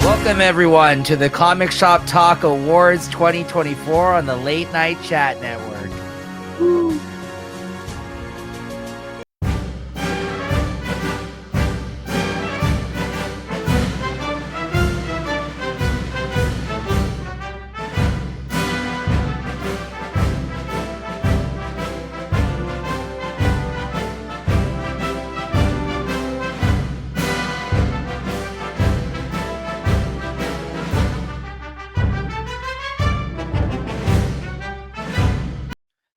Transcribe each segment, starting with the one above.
Welcome, everyone, to the Comic Shop Talk Awards 2024 on the Late Night Chat Network. Woo.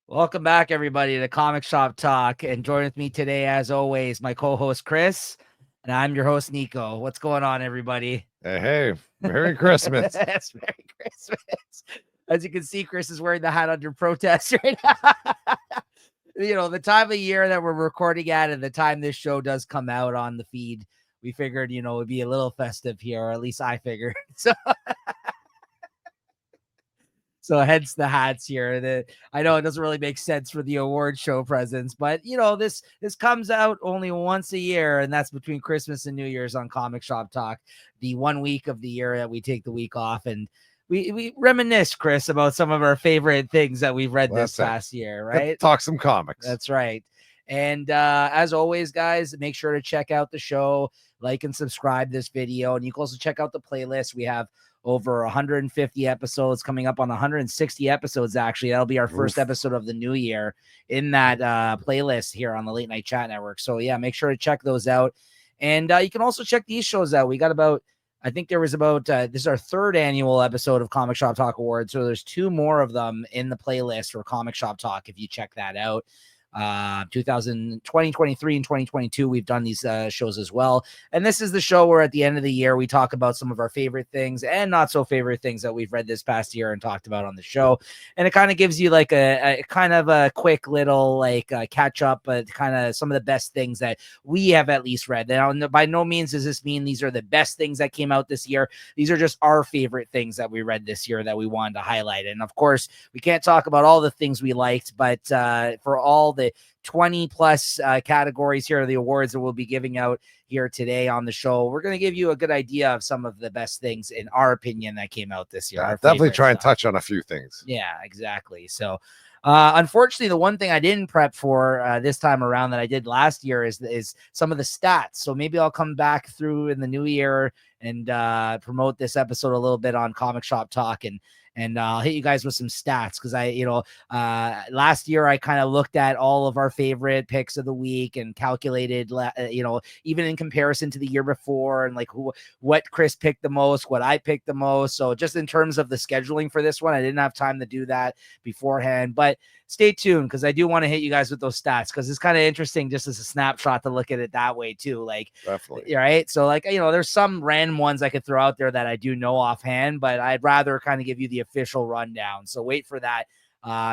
Welcome back, everybody, to Comic Shop Talk. And join with me today, as always, my co-host, Chris. And I'm your host, Nico. What's going on, everybody? Hey, Merry Christmas. Yes, Merry Christmas. As you can see, Chris is wearing the hat under protest right now. You know, the time of year that we're recording at and the time this show does come out on the feed, we figured, you know, it'd be a little festive here, or at least I figured. So hence the hats here. I know it doesn't really make sense for the award show presents, but you know, this comes out only once a year, and that's between Christmas and New Year's on Comic Shop Talk, the 1 week of the year that we take the week off, and we reminisce, Chris, about some of our favorite things that we've read this past year, right? Talk some comics. That's right. And as always, guys, make sure to check out the show, like and subscribe this video, and you can also check out the playlist. We have over 150 episodes coming up on 160 episodes. Actually, that'll be our first episode of the new year in that playlist here on the Late Night Chat Network. So yeah, make sure to check those out. And you can also check these shows out. We got about, I think there was about, this is our third annual episode of Comic Shop Talk Awards. So there's 2 more of them in the playlist for Comic Shop Talk, if you check that out. 2023 and 2022, we've done these shows as well, and this is the show where at the end of the year we talk about some of our favorite things and not so favorite things that we've read this past year and talked about on the show. And it kind of gives you like a kind of a quick little like catch up, but kind of some of the best things that we have at least read. Now, by no means does this mean these are the best things that came out this year. These are just our favorite things that we read this year that we wanted to highlight. And of course, we can't talk about all the things we liked, but for all the 20 plus categories here are the awards that we'll be giving out here today on the show. We're going to give you a good idea of some of the best things in our opinion that came out this year. Definitely try and touch on a few things. Yeah, exactly. So unfortunately, the one thing I didn't prep for this time around that I did last year is some of the stats. So maybe I'll come back through in the new year and promote this episode a little bit on Comic Shop Talk, and I'll hit you guys with some stats because last year I kind of looked at all of our favorite picks of the week and calculated, even in comparison to the year before, and like what Chris picked the most, what I picked the most. So just in terms of the scheduling for this one, I didn't have time to do that beforehand, but stay tuned because I do want to hit you guys with those stats because it's kind of interesting just as a snapshot to look at it that way too. Like, definitely, right? So like, there's some random ones I could throw out there that I do know offhand, but I'd rather kind of give you the official rundown. So wait for that.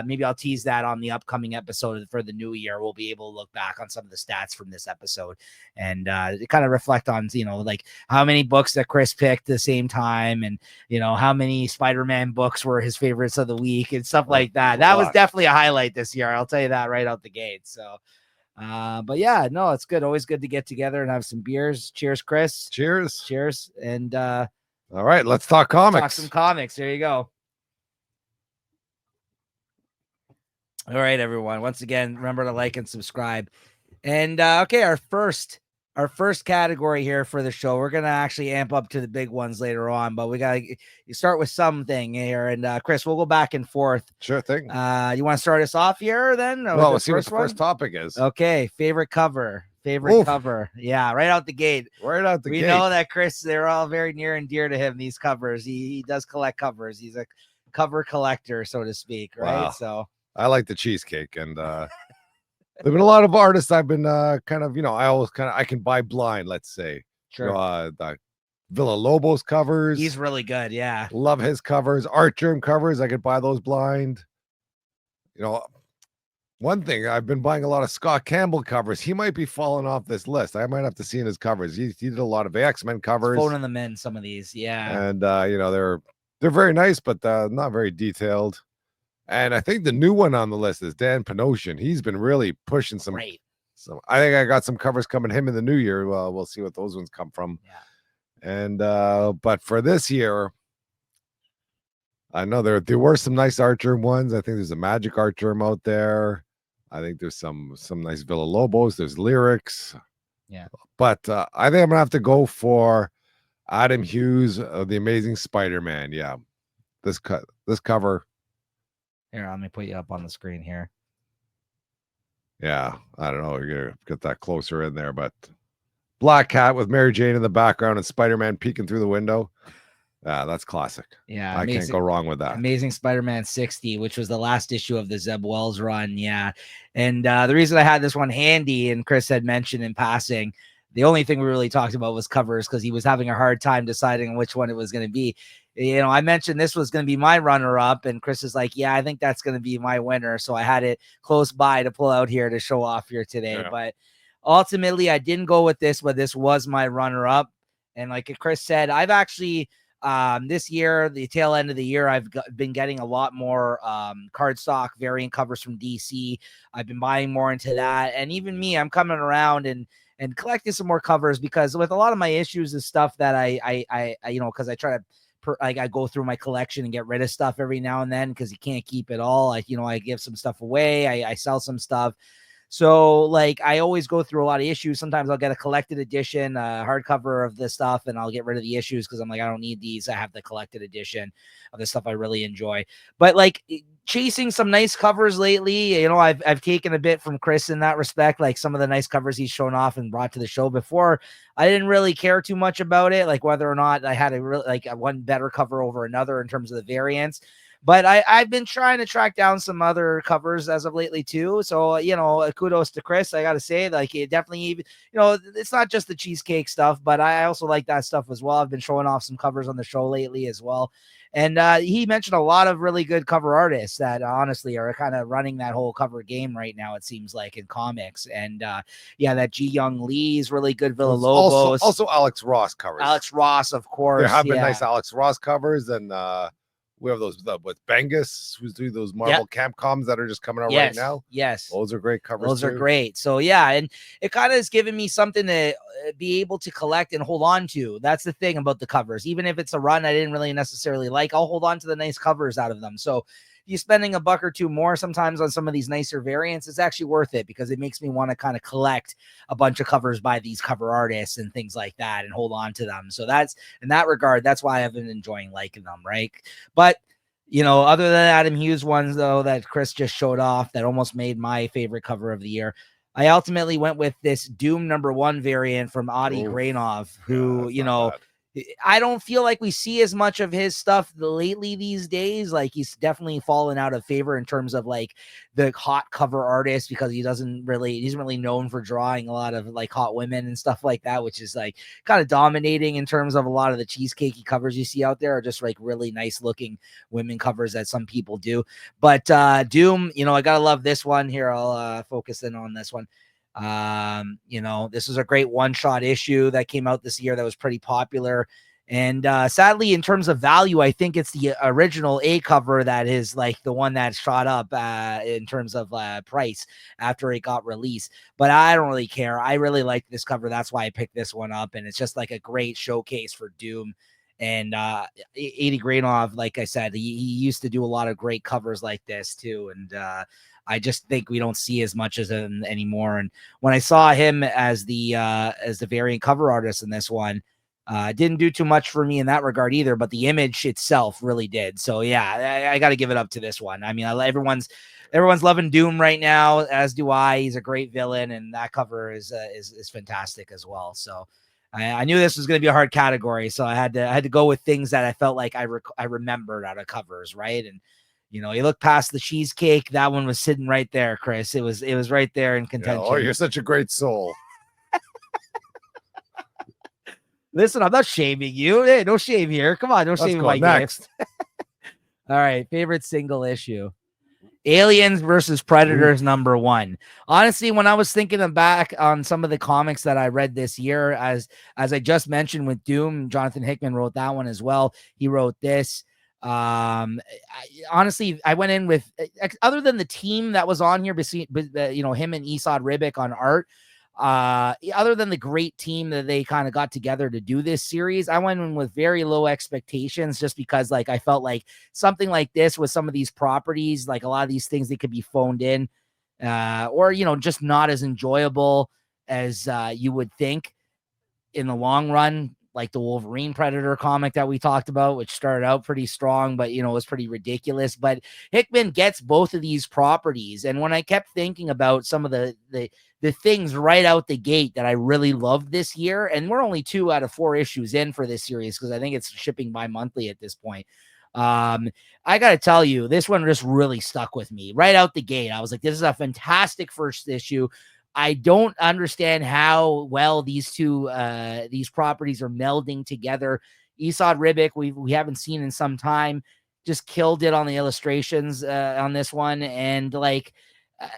Maybe I'll tease that on the upcoming episode for the new year. We'll be able to look back on some of the stats from this episode and kind of reflect on, like how many books that Chris picked at the same time and, how many Spider-Man books were his favorites of the week and stuff like that. That was definitely a highlight this year. I'll tell you that right out the gate. So, but yeah, no, it's good. Always good to get together and have some beers. Cheers, Chris. Cheers. Cheers. And all right, let's talk comics. Talk some comics. There you go. All right, everyone. Once again, remember to like and subscribe. And okay, our first category here for the show. We're gonna actually amp up to the big ones later on, but we gotta start with something here. And Chris, we'll go back and forth. Sure thing. You want to start us off here then? Well, let's see what the first topic is. Okay, favorite cover. Cover. Yeah, right out the gate. We know that Chris, they're all very near and dear to him, these covers. He does collect covers. He's a cover collector, so to speak, right? Wow. So I like the cheesecake, and there've been a lot of artists I've been I can buy blind, let's say. Sure. The Villalobos covers. He's really good, yeah. Love his covers. Art Germ covers, I could buy those blind. One thing, I've been buying a lot of Scott Campbell covers. He might be falling off this list. I might have to see in his covers. He did a lot of X-Men covers. Phoning them in, some of these, yeah. And they're very nice, but not very detailed. And I think the new one on the list is Dan Panosian. He's been really pushing some. Great. So I think I got some covers coming him in the new year. We'll see what those ones come from. Yeah. And but for this year, I know there were some nice Archer ones. I think there's a Magic Archer out there. I think there's some nice Villa Lobos. There's Lyrics. Yeah. But I think I'm gonna have to go for Adam Hughes of the Amazing Spider-Man. Yeah. This cover. Here, let me put you up on the screen here. Yeah, I don't know. You're gonna get that closer in there, but Black Cat with Mary Jane in the background and Spider-Man peeking through the window. That's classic. Yeah, I can't go wrong with that. Amazing Spider-Man 60, which was the last issue of the Zeb Wells run. Yeah. And the reason I had this one handy, and Chris had mentioned in passing, the only thing we really talked about was covers because he was having a hard time deciding which one it was going to be. You know, I mentioned this was going to be my runner-up, and Chris is like, yeah, I think that's going to be my winner. So I had it close by to pull out here to show off here today. Yeah. But ultimately, I didn't go with this, but this was my runner-up. And like Chris said, I've actually this year, the tail end of the year, I've been getting a lot more cardstock variant covers from DC. I've been buying more into that. And even me, I'm coming around and collecting some more covers because with a lot of my issues is stuff that I you know, because I try to I go through my collection and get rid of stuff every now and then because you can't keep it all. Like, you know, I give some stuff away. I sell some stuff. So like I always go through a lot of issues. Sometimes I'll get a collected edition, hardcover of this stuff, and I'll get rid of the issues because I'm like, I don't need these. I have the collected edition of the stuff I really enjoy. But like chasing some nice covers lately, you know, I've taken a bit from Chris in that respect. Like some of the nice covers he's shown off and brought to the show before, I didn't really care too much about it, like whether or not I had a really like one better cover over another in terms of the variants. But I've been trying to track down some other covers as of lately too. So, you know, kudos to Chris. I got to say, like, it definitely, you know, it's not just the cheesecake stuff, but I also like that stuff as well. I've been showing off some covers on the show lately as well. And he mentioned a lot of really good cover artists that honestly are kind of running that whole cover game right now, it seems like, in comics. And yeah, that Ji Young Lee's really good, Villa Lobos. Also Alex Ross covers. Alex Ross, of course. There have been nice Alex Ross covers, and we have those with Bengus, who's doing those Marvel Camp Coms that are just coming out right now. Yes. Those are great covers. Those are great. So yeah, and it kind of has given me something to be able to collect and hold on to. That's the thing about the covers. Even if it's a run I didn't really necessarily like, I'll hold on to the nice covers out of them. So you spending a buck or two more sometimes on some of these nicer variants, it's actually worth it because it makes me want to kind of collect a bunch of covers by these cover artists and things like that and hold on to them. So that's in that regard, that's why I've been enjoying liking them, right? But you know, other than Adam Hughes ones though that Chris just showed off that almost made my favorite cover of the year, I ultimately went with this Doom #1 variant from Adi Grainov, who, you know, I don't feel like we see as much of his stuff lately these days. Like he's definitely fallen out of favor in terms of like the hot cover artist because he isn't really known for drawing a lot of like hot women and stuff like that, which is like kind of dominating in terms of a lot of the cheesecakey covers you see out there are just like really nice looking women covers that some people do. But Doom, you know, I gotta love this one here. I'll focus in on this one. You know, this was a great one-shot issue that came out this year that was pretty popular. And sadly, in terms of value, I think it's the original A cover that is like the one that shot up in terms of price after it got released. But I don't really care. I really like this cover. That's why I picked this one up. And it's just like a great showcase for Doom. And Adi Grainov, like I said, he used to do a lot of great covers like this too. And I just think we don't see as much as him anymore. And when I saw him as the variant cover artist in this one, didn't do too much for me in that regard either, but the image itself really did. So yeah, I got to give it up to this one. I mean, everyone's loving Doom right now, as do I. He's a great villain, and that cover is fantastic as well. So I knew this was going to be a hard category, so I had to go with things that I felt like I remembered out of covers, right? And you know, you look past the cheesecake, that one was sitting right there, Chris. It was right there in contention. Yeah, oh, you're such a great soul. Listen, I'm not shaming you. Hey, no shame here. Come on, don't shame my next. All right, favorite single issue. Aliens versus Predators #1. Honestly, when I was thinking back on some of the comics that I read this year, as I just mentioned with Doom, Jonathan Hickman wrote that one as well. He wrote this. Honestly, I went in with, other than the team that was on here, you know, him and Esad Ribic on art, Other than the great team that they kind of got together to do this series, I went in with very low expectations just because like I felt like something like this with some of these properties, like a lot of these things, they could be phoned in, or just not as enjoyable as you would think in the long run, like the Wolverine Predator comic that we talked about, which started out pretty strong, but was pretty ridiculous. But Hickman gets both of these properties. And when I kept thinking about some of the things right out the gate that I really loved this year, and we're only 2 out of 4 issues in for this series, because I think it's shipping bi-monthly at this point. I got to tell you, this one just really stuck with me right out the gate. I was like, this is a fantastic first issue. I don't understand how well these these properties are melding together. Esad Ribic, we haven't seen in some time, just killed it on the illustrations on this one. And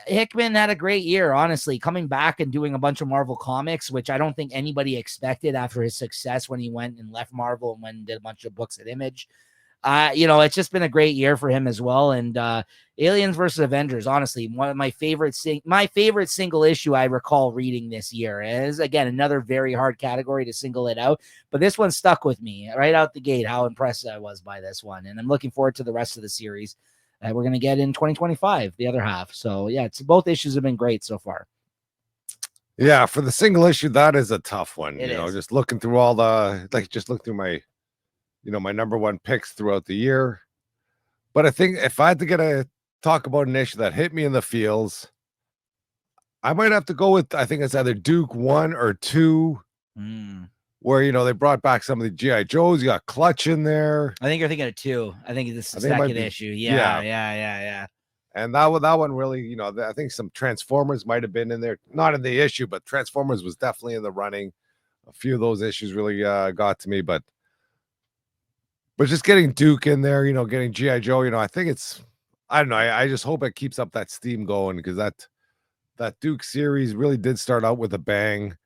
Hickman had a great year, honestly, coming back and doing a bunch of Marvel comics, which I don't think anybody expected after his success when he went and left Marvel and went and did a bunch of books at Image. It's just been a great year for him as well. And Aliens versus Avengers, honestly, one of my favorite single issue I recall reading this year. Is again another very hard category to single it out, but this one stuck with me right out the gate. How impressed I was by this one, and I'm looking forward to the rest of the series that we're gonna get in 2025, the other half. So yeah, both issues have been great so far. Yeah, for the single issue, that is a tough one. It is. Just looking through all the just look through my my number one picks throughout the year. But I think if I had to talk about an issue that hit me in the feels, I might have to go with, I think it's either Duke 1 or 2, where, they brought back some of the G.I. Joes. You got Clutch in there. I think you're thinking of 2. I think this is the second issue. Yeah. And that one really, I think some Transformers might have been in there. Not in the issue, but Transformers was definitely in the running. A few of those issues really got to me, but just getting Duke in there, getting G.I. Joe, I think it's, I don't know. I just hope it keeps up that steam going, because that Duke series really did start out with a bang,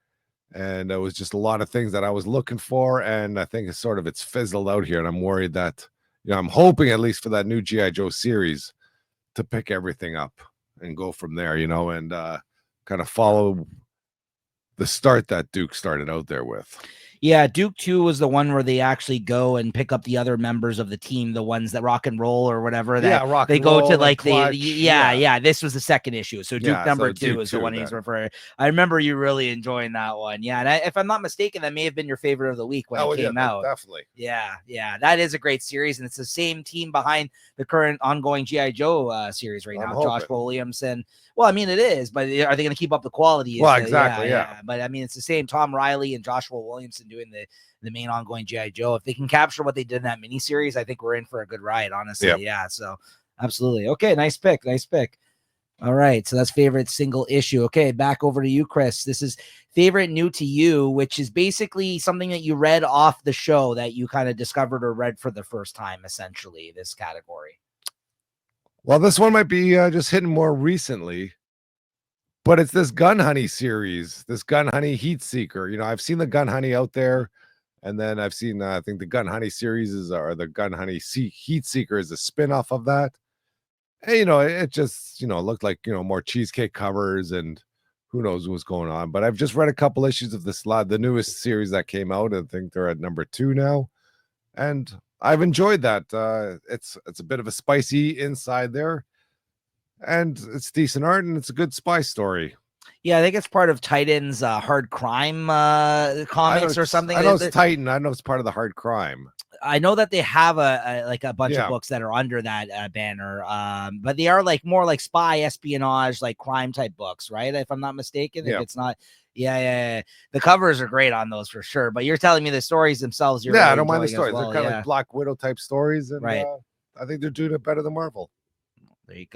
and it was just a lot of things that I was looking for. And I think it's fizzled out here. And I'm worried that, I'm hoping at least for that new G.I. Joe series to pick everything up and go from there, and kind of follow the start that Duke started out there with. Yeah, Duke 2 was the one where they actually go and pick up the other members of the team, the ones that rock and roll or whatever. They go to like Clutch, this was the second issue. So Duke number 2 is the one he's referring. I remember you really enjoying that one. Yeah, and if I'm not mistaken, that may have been your favorite of the week when it came out. Definitely. Yeah, that is a great series, and it's the same team behind the current ongoing G.I. Joe series right now. Joshua Williamson. Well, I mean, it is, but are they going to keep up the quality? Well, exactly. Yeah. But I mean, it's the same Tom Riley and Joshua Williamson doing the main ongoing G.I. Joe. If they can capture what they did in that miniseries, I think we're in for a good ride, honestly. Yep. Yeah. So absolutely. Okay. Nice pick. All right. So that's favorite single issue. Okay. Back over to you, Chris. This is favorite new to you, which is basically something that you read off the show that you kind of discovered or read for the first time, essentially, this category. Well, this one might be just hitting more recently, but it's this Gun Honey series, this Gun Honey Heat Seeker. I've seen the Gun Honey out there, and then I've seen, I think the Gun Honey series or the Gun Honey Heat Seeker is a spinoff of that. And, it just, looked like, more cheesecake covers and who knows what's going on. But I've just read a couple issues of the newest series that came out. I think they're at number 2 now. And I've enjoyed that. It's a bit of a spicy inside there, and it's decent art, and it's a good spy story. Yeah, I think it's part of Titan's hard crime comics or something. I know it's Titan. I know it's part of the hard crime. I know that they have a bunch of books that are under that banner, but they are more like spy espionage, like crime type books, right? If I'm not mistaken, if it's not. Yeah. The covers are great on those for sure. But you're telling me the stories themselves. I don't mind the stories. Well. They're kind of like Black Widow type stories, and right. I think they're doing it better than Marvel. There you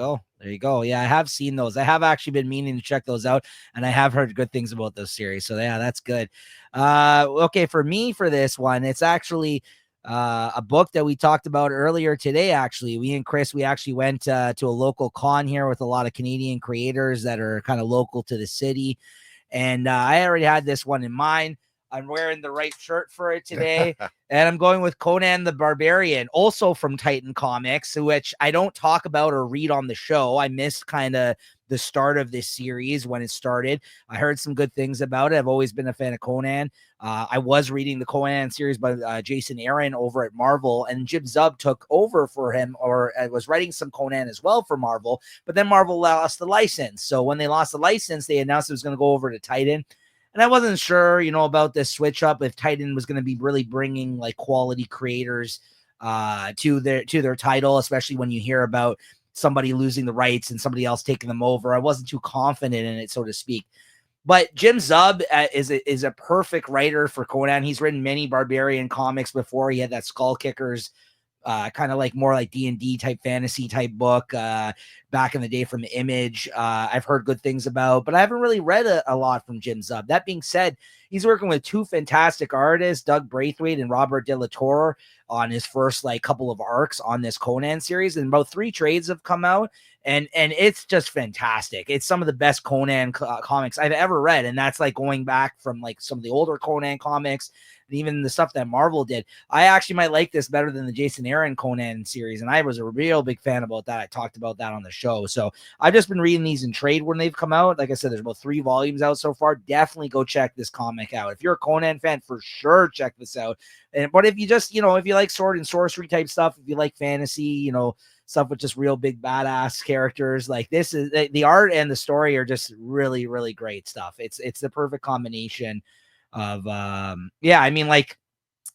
go. Yeah, I have seen those. I have actually been meaning to check those out, and I have heard good things about those series. So yeah, that's good. Okay, for me for this one, it's actually a book that we talked about earlier today. Actually, we and Chris, we actually went to a local con here with a lot of Canadian creators that are kind of local to the city. And I already had this one in mind. I'm wearing the right shirt for it today. And I'm going with Conan the Barbarian, also from Titan Comics, which I don't talk about or read on the show. I missed kind of the start of this series when it started. I heard some good things about it. I've always been a fan of Conan. I was reading the Conan series by Jason Aaron over at Marvel, and Jim Zub took over for him, or was writing some Conan as well for Marvel, but then Marvel lost the license. So when they lost the license, they announced it was going to go over to Titan. And I wasn't sure, about this switch up, if Titan was going to be really bringing like quality creators to their title, especially when you hear about somebody losing the rights and somebody else taking them over. I wasn't too confident in it, so to speak. But Jim Zub is a perfect writer for Conan. He's written many Barbarian comics before. He had that Skull Kickers, kind of like more like D&D type fantasy type book back in the day from Image. I've heard good things about, but I haven't really read a lot from Jim Zub. That being said, he's working with two fantastic artists, Doug Braithwaite and Robert De La Torre, on his first like couple of arcs on this Conan series, and about 3 trades have come out. And it's just fantastic. It's some of the best Conan comics I've ever read. And that's like going back from like some of the older Conan comics and even the stuff that Marvel did. I actually might like this better than the Jason Aaron Conan series. And I was a real big fan about that. I talked about that on the show. So I've just been reading these in trade when they've come out. Like I said, there's about 3 volumes out so far. Definitely go check this comic out. If you're a Conan fan, for sure, check this out. But if you just, if you like sword and sorcery type stuff, if you like fantasy, stuff with just real big badass characters, like this is the art and the story are just really, really great stuff. It's the perfect combination of like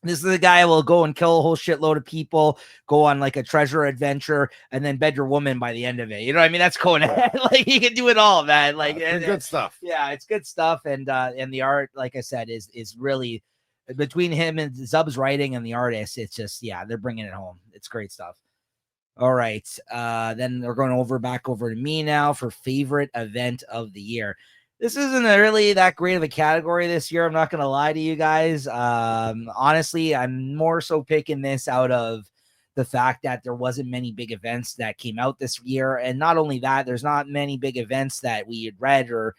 this is the guy who will go and kill a whole shitload of people, go on like a treasure adventure, and then bed your woman by the end of it. You know what I mean? That's Conan. Like he can do it all, man. Like good stuff. Yeah, it's good stuff. And the art, like I said, is really between him and Zub's writing and the artist. It's just, they're bringing it home. It's great stuff. All right. Then we're going back over to me now for favorite event of the year. This isn't really that great of a category this year. I'm not going to lie to you guys. Honestly, I'm more so picking this out of the fact that there wasn't many big events that came out this year. And not only that, there's not many big events that we had read or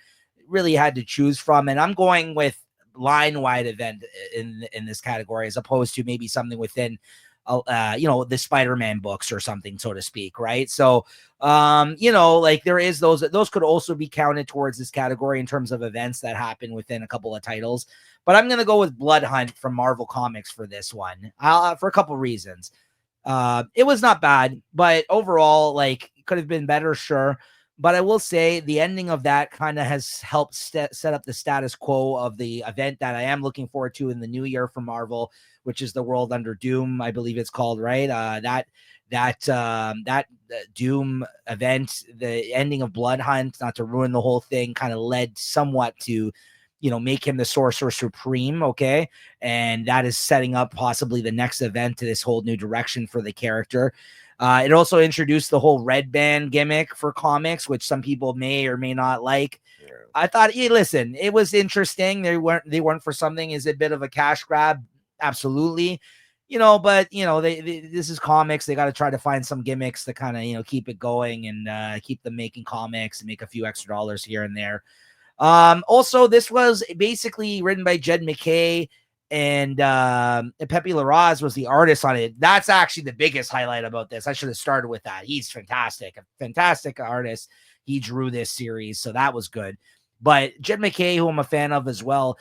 really had to choose from. And I'm going with line-wide event in this category, as opposed to maybe something within the Spider-Man books or something, so to speak, right? So, like there is those could also be counted towards this category in terms of events that happen within a couple of titles. But I'm going to go with Blood Hunt from Marvel Comics for this one, for a couple reasons. It was not bad, but overall, like, could have been better, sure. But I will say the ending of that kind of has helped set up the status quo of the event that I am looking forward to in the new year for Marvel, which is the World Under Doom, I believe it's called, right? That Doom event, the ending of Blood Hunt, not to ruin the whole thing, kind of led somewhat to, make him the Sorcerer Supreme, okay? And that is setting up possibly the next event to this whole new direction for the character. It also introduced the whole red band gimmick for comics, which some people may or may not like. Yeah. I thought, listen, it was interesting. They weren't for something. Is it a bit of a cash grab? Absolutely. But this is comics. They got to try to find some gimmicks to kind of, keep it going and keep them making comics and make a few extra dollars here and there. Also, this was basically written by Jed MacKay, and Pepe Larraz was the artist on it. That's actually the biggest highlight about this. I should have started with that. He's fantastic, a fantastic artist. He drew this series, so that was good. But Jed MacKay, who I'm a fan of as well,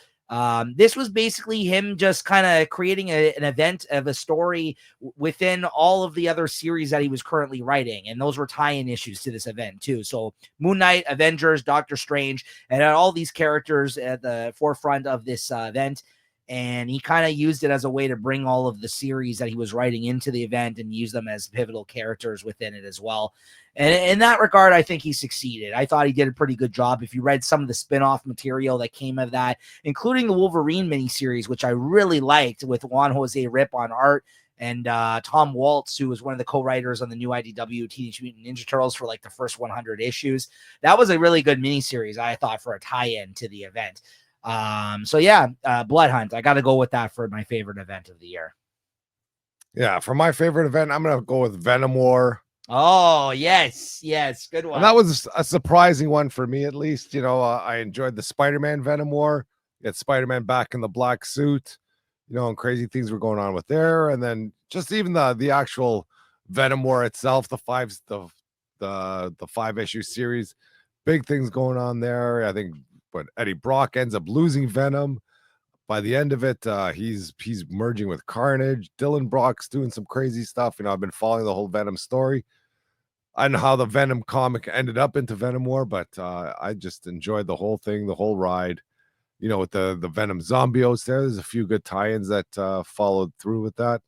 this was basically him just kind of creating an event of a story within all of the other series that he was currently writing. And those were tie-in issues to this event too. So Moon Knight, Avengers, Doctor Strange, and all these characters at the forefront of this event. And he kind of used it as a way to bring all of the series that he was writing into the event and use them as pivotal characters within it as well. And in that regard, I think he succeeded. I thought he did a pretty good job. If you read some of the spin-off material that came of that, including the Wolverine miniseries, which I really liked, with Juan Jose Rip on art and Tom Waltz, who was one of the co-writers on the new IDW Teenage Mutant Ninja Turtles for like the first 100 issues. That was a really good miniseries, I thought, for a tie-in to the event. Blood Hunt. I got to go with that for my favorite event of the year. Yeah, for my favorite event, I'm going to go with Venom War. Oh, yes, good one. And that was a surprising one for me, at least. I enjoyed the Spider-Man Venom War. Get Spider-Man back in the black suit, and crazy things were going on with there. And then just even the actual Venom War itself, the 5-issue series, big things going on there. I think but Eddie Brock ends up losing Venom. By the end of it, he's merging with Carnage. Dylan Brock's doing some crazy stuff. I've been following the whole Venom story. I don't know how the Venom comic ended up into Venom War, but I just enjoyed the whole thing, the whole ride. With the Venom Zombios there's a few good tie-ins that followed through with that.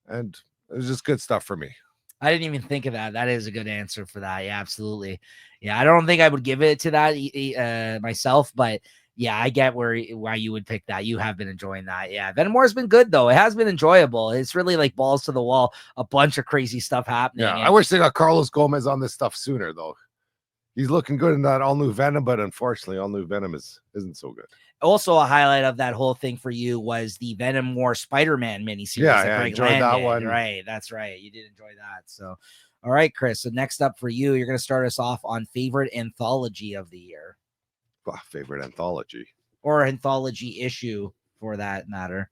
And it was just good stuff for me. I didn't even think of that. That is a good answer for that. Yeah, absolutely. Yeah, I don't think I would give it to that myself, but yeah, I get why you would pick that. You have been enjoying that. Yeah, Venom War has been good though. It has been enjoyable. It's really like balls to the wall, a bunch of crazy stuff happening. Yeah, I wish they got Carlos Gomez on this stuff sooner though. He's looking good in that all new Venom, but unfortunately, all new Venom isn't so good. Also, a highlight of that whole thing for you was the Venom War Spider-Man miniseries. Yeah, I enjoyed that one. Right, that's right. You did enjoy that. So, all right, Chris. So next up for you, you're going to start us off on favorite anthology of the year. Favorite anthology or anthology issue for that matter.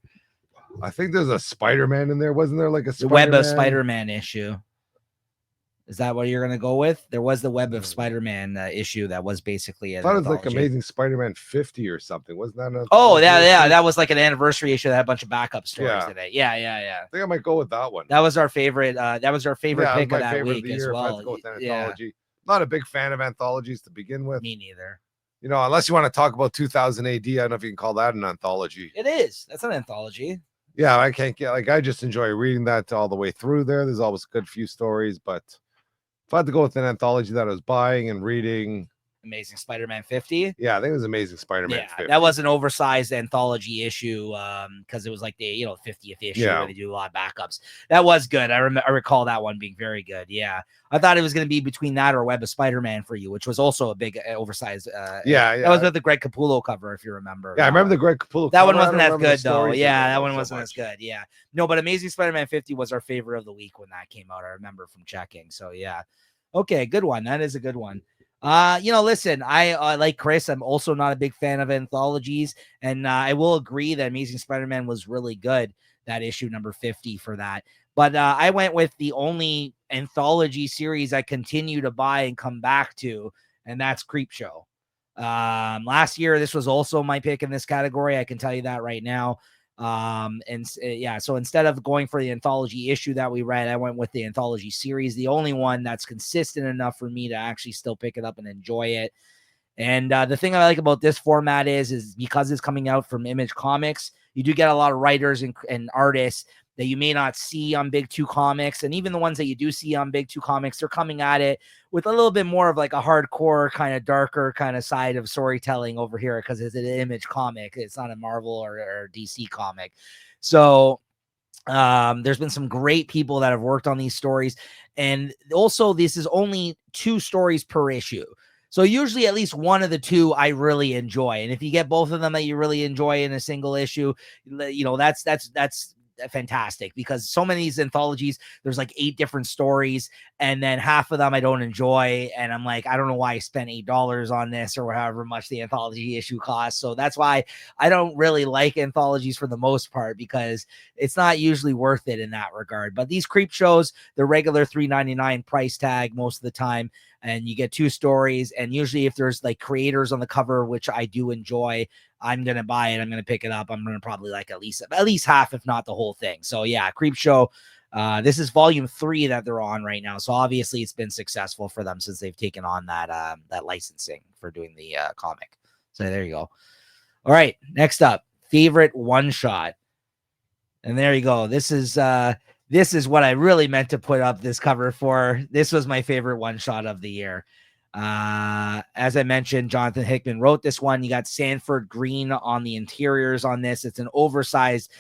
I think there's a Spider-Man in there. Wasn't there like a Web of Spider-Man issue? Is that what you're going to go with? There was the Web of Spider-Man issue that was basically I thought it was like Amazing Spider-Man 50 or something. Wasn't that? Oh, yeah. That was like an anniversary issue that had a bunch of backup stories in it. Yeah. I think I might go with that one. That was our favorite. That was our favorite pick of that week as well. Go with anthology. Not a big fan of anthologies to begin with. Me neither. Unless you want to talk about 2000 AD, I don't know if you can call that an anthology. It is. That's an anthology. Yeah, I can't get I just enjoy reading that all the way through there. There's always a good few stories, but if I had to go with an anthology that I was buying and reading, Amazing Spider-Man 50. Yeah, I think it was Amazing Spider-Man 50. That was an oversized anthology issue because it was like the 50th issue where they do a lot of backups. That was good. I recall that one being very good. Yeah, I thought it was going to be between that or Web of Spider-Man for you, which was also a big oversized. That was with the Greg Capullo cover, if you remember. Yeah, I remember the Greg Capullo. That one wasn't as good though. Yeah, that one wasn't as good. Yeah, no, but Amazing Spider-Man 50 was our favorite of the week when that came out. I remember from checking. So yeah, okay, good one. That is a good one. Listen, I like Chris. I'm also not a big fan of anthologies, and I will agree that Amazing Spider-Man was really good. That issue number 50 for that, but I went with the only anthology series I continue to buy and come back to, and that's Creepshow. Last year, this was also my pick in this category. I can tell you that right now. So instead of going for the anthology issue that we read, I went with the anthology series, the only one that's consistent enough for me to actually still pick it up and enjoy it. And the thing I like about this format is because it's coming out from Image Comics, you do get a lot of writers and artists that you may not see on Big Two Comics. And even the ones that you do see on Big Two Comics, they're coming at it with a little bit more of like a hardcore kind of darker kind of side of storytelling over here because it's an Image comic. It's not a Marvel or DC comic. So there's been some great people that have worked on these stories. And also this is only 2 stories per issue. So usually at least one of the 2 I really enjoy. And if you get both of them that you really enjoy in a single issue, that's fantastic, because so many of these anthologies, there's like 8 different stories, and then half of them I don't enjoy, and I'm like, I don't know why I spent $8 on this or however much the anthology issue costs. So that's why I don't really like anthologies for the most part, because it's not usually worth it in that regard. But these Creepshows, the regular $3.99 price tag most of the time, and you get 2 stories, and usually if there's like creators on the cover, which I do enjoy, I'm going to buy it. I'm going to pick it up. I'm going to probably like at least half, if not the whole thing. So yeah, Creepshow. This is volume 3 that they're on right now. So obviously it's been successful for them since they've taken on that licensing for doing the comic. So there you go. All right. Next up, favorite one shot. And there you go. This is what I really meant to put up this cover for. This was my favorite one shot of the year. As I mentioned, Jonathan Hickman wrote this one. You got Sanford Green on the interiors on this. It's an oversized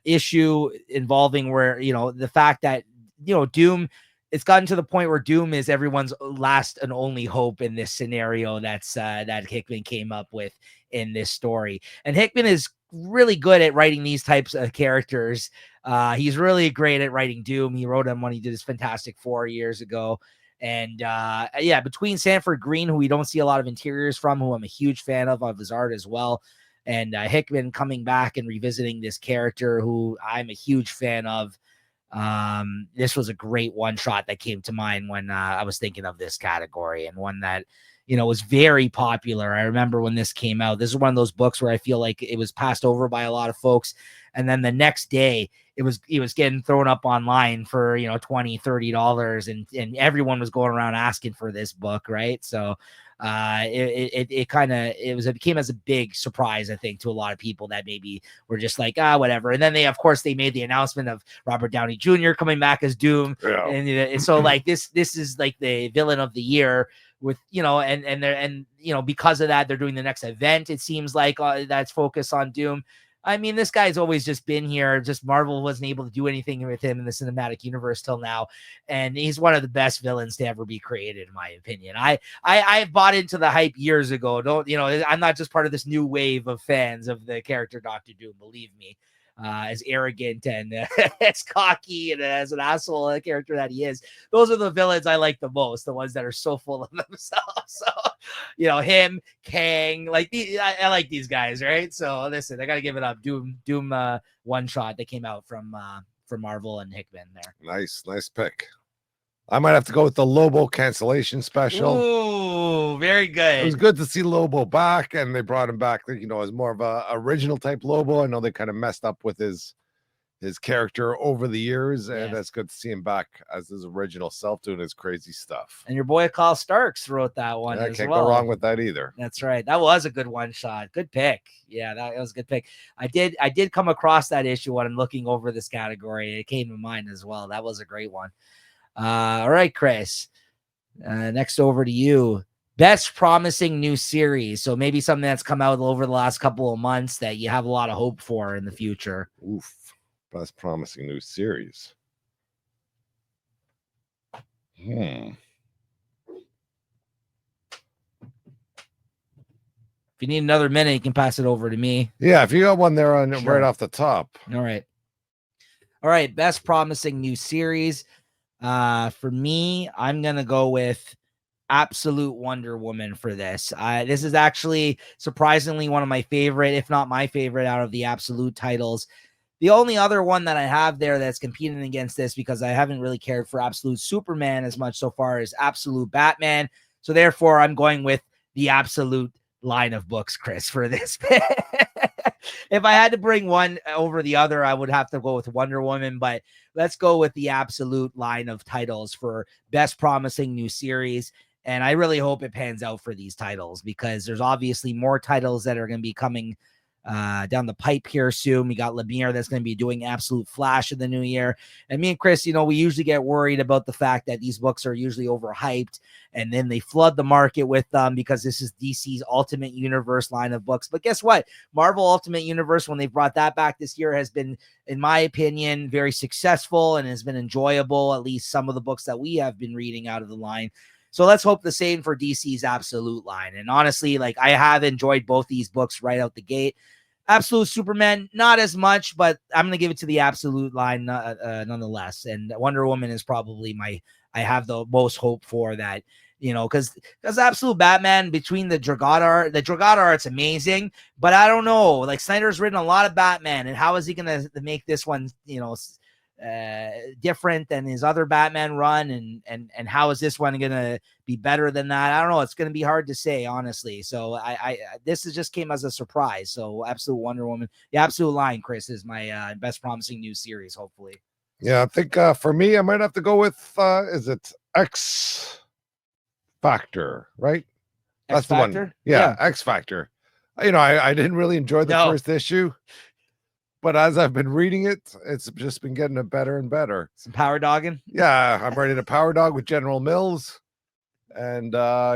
issue involving where, the fact that, Doom, it's gotten to the point where Doom is everyone's last and only hope in this scenario that Hickman came up with in this story. And Hickman is really good at writing these types of characters. He's really great at writing Doom. He wrote him when he did his Fantastic Four years ago. And between Sanford Green, who we don't see a lot of interiors from, who I'm a huge fan of his art as well, and Hickman coming back and revisiting this character who I'm a huge fan of. This was a great one shot that came to mind when I was thinking of this category, and one that, you know, was very popular. I remember when this came out, this is one of those books where I feel like it was passed over by a lot of folks. And then the next day it was getting thrown up online for, you know, $20-$30, and everyone was going around asking for this book. Right. So it became as a big surprise, I think, to a lot of people that maybe were just like, whatever. And then they made the announcement of Robert Downey Jr. coming back as Doom. Yeah. And so like this is like the villain of the year, with, you know, and you know, because of that, they're doing the next event, it seems like, that's focused on Doom. I mean, this guy's always just been here. Just Marvel wasn't able to do anything with him in the cinematic universe till now. And he's one of the best villains to ever be created, in my opinion. I bought into the hype years ago. I'm not just part of this new wave of fans of the character Dr. Doom, believe me. As arrogant and as cocky and as an asshole character that he is, those are the villains I like the most, the ones that are so full of themselves. So, you know, him, Kang, like I like these guys, right? So listen, I gotta give it up. Doom one shot that came out from Marvel and Hickman there. Nice pick. I might have to go with the Lobo cancellation special. Ooh, very good. It was good to see Lobo back, and they brought him back, you know, as more of a original type Lobo. I know they kind of messed up with his character over the years, and that's good to see him back as his original self doing his crazy stuff. And your boy Kyle Starks wrote that one. I can't go wrong with that either. That's right. That was a good one shot. Good pick. Yeah, that was a good pick. I did come across that issue when I'm looking over this category. It came to mind as well. That was a great one. All right, Chris. Next over to you. Best promising new series. So maybe something that's come out over the last couple of months that you have a lot of hope for in the future. Oof. Best promising new series. If you need another minute, you can pass it over to me. Yeah, if you got one there on right off the top. All right. Best promising new series. For me, I'm gonna go with Absolute Wonder Woman for this. This is actually surprisingly one of my favorite, if not my favorite, out of the Absolute titles. The only other one that I have there that's competing against this, because I haven't really cared for Absolute Superman as much so far, is Absolute Batman. So therefore, I'm going with the Absolute line of books, Chris, for this. If I had to bring one over the other, I would have to go with Wonder Woman, but let's go with the Absolute line of titles for best promising new series. And I really hope it pans out for these titles, because there's obviously more titles that are going to be coming down the pipe here soon. We got Lemire that's going to be doing Absolute Flash in the new year. And me and Chris, you know, we usually get worried about the fact that these books are usually overhyped, and then they flood the market with them because this is DC's Ultimate Universe line of books. But guess what? Marvel Ultimate Universe, when they brought that back this year, has been, in my opinion, very successful and has been enjoyable, at least some of the books that we have been reading out of the line. So let's hope the same for DC's Absolute line. And honestly, like, I have enjoyed both these books right out the gate. Absolute Superman, not as much, but I'm going to give it to the Absolute line nonetheless. And Wonder Woman is probably I have the most hope for that, you know, because Absolute Batman, between the Dragotta art's amazing, but I don't know, like, Snyder's written a lot of Batman, and how is he going to make this one, you know, different than his other Batman run, and how is this one going to be better than that? I don't know. It's going to be hard to say, honestly. So I this just came as a surprise. So Absolute Wonder Woman, the Absolute line, Chris, is my best promising new series, hopefully. Yeah, I think for me, I might have to go with is it X Factor, right? That's the one. Yeah, X Factor. You know, I didn't really enjoy the first issue, but as I've been reading it, it's just been getting better and better. Some power dogging. Yeah, I'm ready to power dog with General Mills, and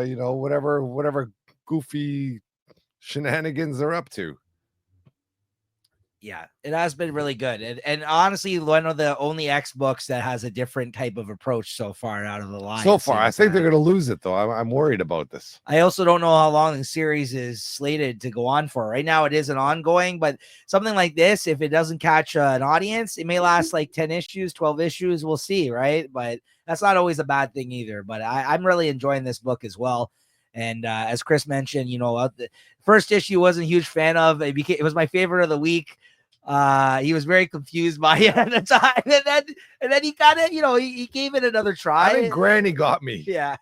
you know, whatever goofy shenanigans they're up to. Yeah, it has been really good. And honestly, one of the only X books that has a different type of approach so far out of the line. So far, I think they're going to lose it, though. I'm worried about this. I also don't know how long the series is slated to go on for. Right now, it is an ongoing, but something like this, if it doesn't catch an audience, it may last like 10 issues, 12 issues. We'll see, right? But that's not always a bad thing either. But I'm really enjoying this book as well. And as Chris mentioned, you know, the first issue wasn't a huge fan of. It was my favorite of the week. He was very confused by it at the time, and then he kind of, he gave it another try. I think Granny got me. Yeah.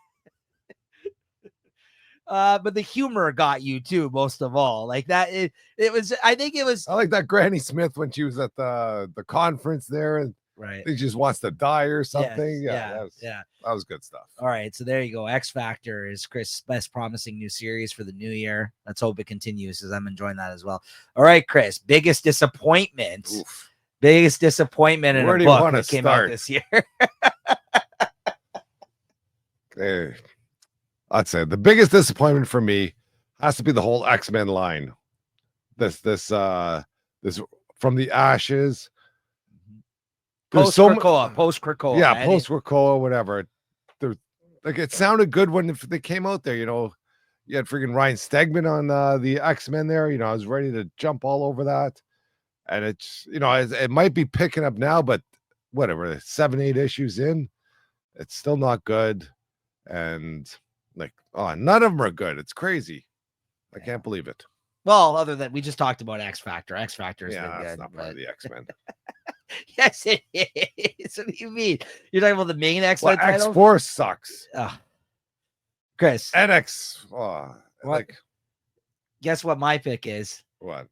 But the humor got you too, most of all. Like that, it was. I think it was. I like that Granny Smith when she was at the conference there, and Right. I think she just wants to die or something. Yes, That was good stuff. All right, so there you go. X Factor is Chris' best promising new series for the new year. Let's hope it continues, as I'm enjoying that as well. All right, Chris, biggest disappointment. Oof. Biggest disappointment in Where a do you book wanna that came out start? this year. I'd say the biggest disappointment for me has to be the whole X-Men line. This from the ashes. Post Krakoa. Yeah, post Krakoa, whatever. Like it sounded good when they came out there. You had freaking Ryan Stegman on the X-Men there. I was ready to jump all over that. And it's it might be picking up now, but whatever, 7-8 issues in, it's still not good. And none of them are good. It's crazy. I can't believe it. Well, other than we just talked about X Factor. X Factor is good. That's not part of the X-Men. Yes, it is. What do you mean? You're talking about the main X-Men title? X-Force sucks. Chris. NX. Guess what my pick is? What?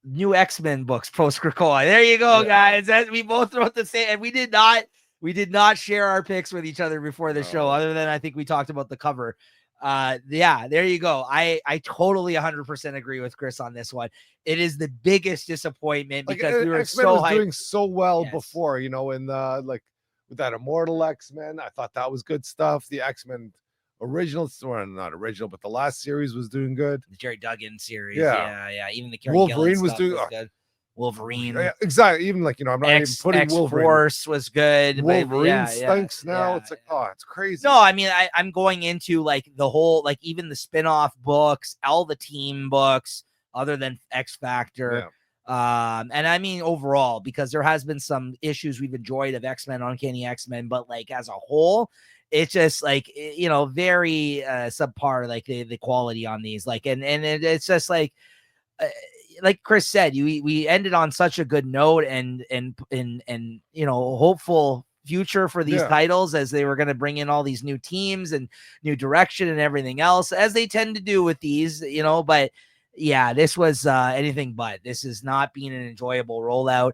New X-Men books, post Krakoa. There you go, guys. We both wrote the same, and we did not share our picks with each other before the show, other than I think we talked about the cover. There you go. I totally 100% agree with Chris on this one. It is the biggest disappointment because we were X-Men was doing so well before, in with that Immortal X-Men. I thought that was good stuff. The X-Men original, not original, but the last series was doing good. The Jerry Duggan series. Yeah. Even the Karen Wolverine was doing good. Wolverine. Yeah, exactly. Even I'm not even putting Wolverine. X-Force was good. Wolverine stinks now. It's it's crazy. No, I mean, I'm going into the whole, even the spin-off books, all the team books, other than X Factor. Yeah. And I mean, overall, because there has been some issues we've enjoyed of X-Men, Uncanny X-Men, but as a whole, it's just very subpar, the quality on these, and it's just like Chris said, we ended on such a good note and hopeful future for these titles, as they were going to bring in all these new teams and new direction and everything else, as they tend to do with these, but yeah, this was anything but. This is not being an enjoyable rollout.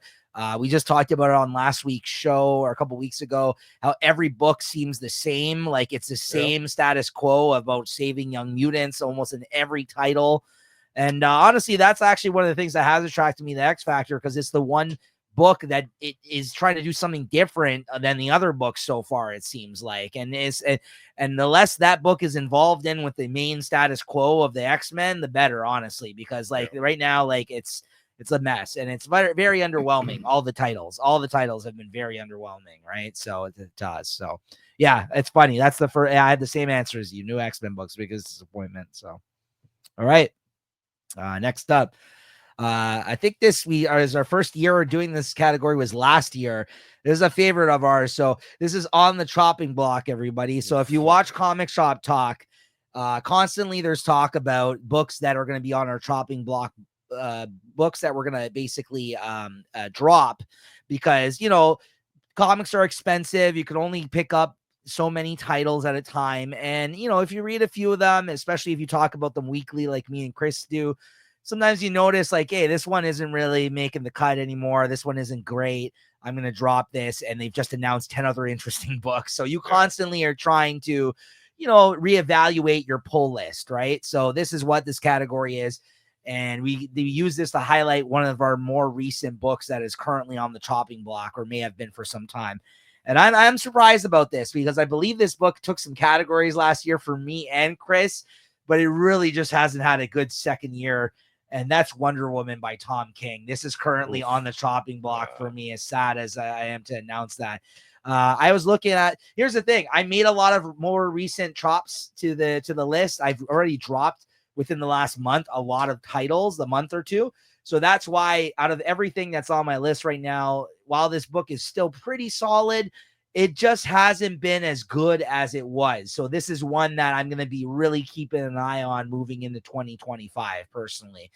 We just talked about it on last week's show or a couple weeks ago, how every book seems the same. It's the same status quo about saving young mutants almost in every title. And honestly, that's actually one of the things that has attracted me to X Factor, because it's the one book that it is trying to do something different than the other books so far, it seems like. And the less that book is involved in with the main status quo of the X-Men, the better, honestly, because right now, it's a mess, and it's very, very underwhelming. All the titles have been very underwhelming, right? So it does. So yeah, it's funny. That's the first. I had the same answer as you. New X-Men books, because disappointment. So all right. Next up, I think this is our first year doing this category was last year. This is a favorite of ours. So this is on the chopping block, everybody. So if you watch Comic Shop Talk, constantly there's talk about books that are going to be on our chopping block, books that we're going to basically drop, because, comics are expensive. You can only pick up so many titles at a time. And, if you read a few of them, especially if you talk about them weekly, like me and Chris do, sometimes you notice hey, this one isn't really making the cut anymore. This one isn't great. I'm going to drop this. And they've just announced 10 other interesting books. So you constantly are trying to, reevaluate your pull list, right? So this is what this category is. And we use this to highlight one of our more recent books that is currently on the chopping block, or may have been for some time. And I'm surprised about this, because I believe this book took some categories last year for me and Chris, but it really just hasn't had a good second year. And that's Wonder Woman by Tom King. This is currently on the chopping block for me, as sad as I am to announce that. I was looking at, here's the thing. I made a lot of more recent chops to the list. I've already dropped within the last month a lot of titles, a month or two. So that's why, out of everything that's on my list right now, while this book is still pretty solid, it just hasn't been as good as it was. So this is one that I'm going to be really keeping an eye on moving into 2025 personally.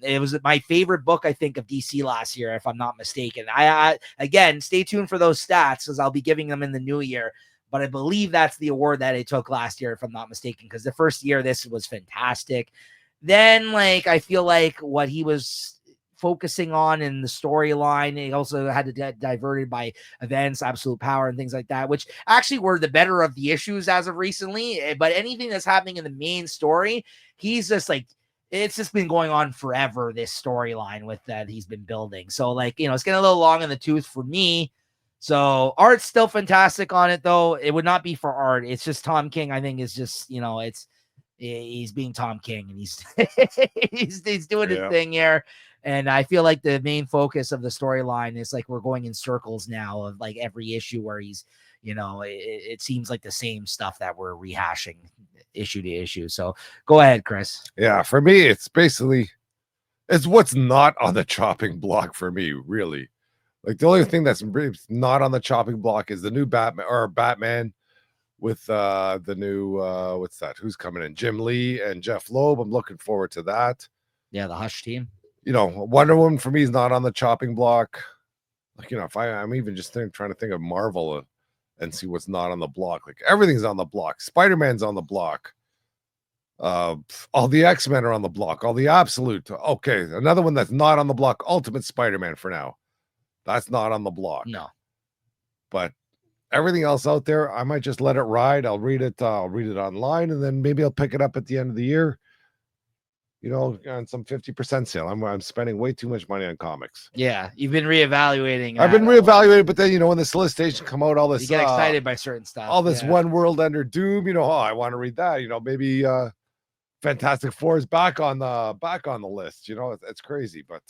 It was my favorite book, I think, of DC last year, if I'm not mistaken. I again, stay tuned for those stats because I'll be giving them in the new year. But I believe that's the award that it took last year, if I'm not mistaken, because the first year this was fantastic. Then, like, I feel like what he was focusing on in the storyline, he also had to get diverted by events, absolute power, and things like that, which actually were the better of the issues as of recently. But anything that's happening in the main story, he's just like, it's just been going on forever, this storyline with that he's been building. So, like, you know, it's getting a little long in the tooth for me. So art's still fantastic on it, though. It would not be for art. It's just Tom King, I think, is just, you know, he's being Tom King, and he's he's doing his thing here. And I feel like the main focus of the storyline is like we're going in circles now of like every issue where he's, you know, it seems like the same stuff that we're rehashing issue to issue. So go ahead, Chris. Yeah, for me, it's basically it's what's not on the chopping block for me, really. Like the only thing that's not on the chopping block is the new Batman with the new what's that? Who's coming in? Jim Lee and Jeff Loeb. I'm looking forward to that. Yeah, the Hush team. You know, Wonder Woman for me is not on the chopping block. Like, you know, if I'm even just trying to think of Marvel and see what's not on the block. Like everything's on the block. Spider-Man's on the block. All the X-Men are on the block. All the Absolute. Okay, another one that's not on the block. Ultimate Spider-Man for now. That's not on the block. No. But everything else out there, I might just let it ride. I'll read it online, and then maybe I'll pick it up at the end of the year. You know, on some 50% sale. I'm spending way too much money on comics. Yeah, you've been reevaluating. I've been reevaluating, but then, you know, when the solicitation come out, all this, you get excited by certain stuff. All this One World Under Doom, you know, I want to read that. You know, maybe Fantastic Four is back on the list. You know, it's crazy, but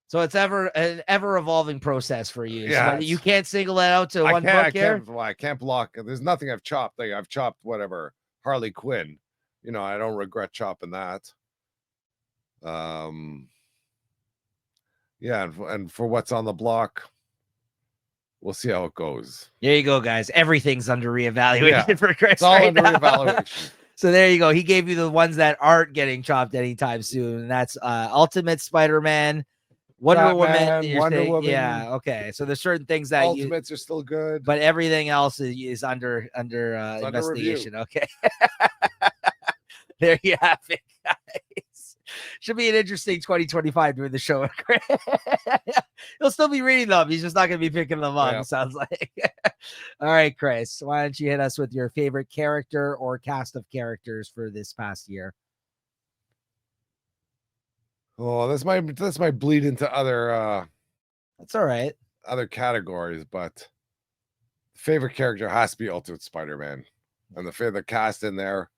so it's an ever evolving process for you. Yeah, so you can't single it out to one book here. I can't block. There's nothing I've chopped. Like I've chopped whatever Harley Quinn. You know, I don't regret chopping that. Yeah, and for what's on the block, we'll see how it goes. There you go, guys. Everything's under reevaluation for Chris. It's all under reevaluation. So there you go. He gave you the ones that aren't getting chopped anytime soon. And that's Ultimate Spider-Man, Wonder Woman. Yeah, okay. So there's certain things that Ultimates are still good, but everything else is under investigation. Okay. There you have it, guys. Should be an interesting 2025 during the show. He'll still be reading them. He's just not going to be picking them up, it sounds like. All right, Chris, why don't you hit us with your favorite character or cast of characters for this past year? Oh, this might bleed into other that's all right. Other categories, but favorite character has to be Ultimate Spider-Man. And the cast in there.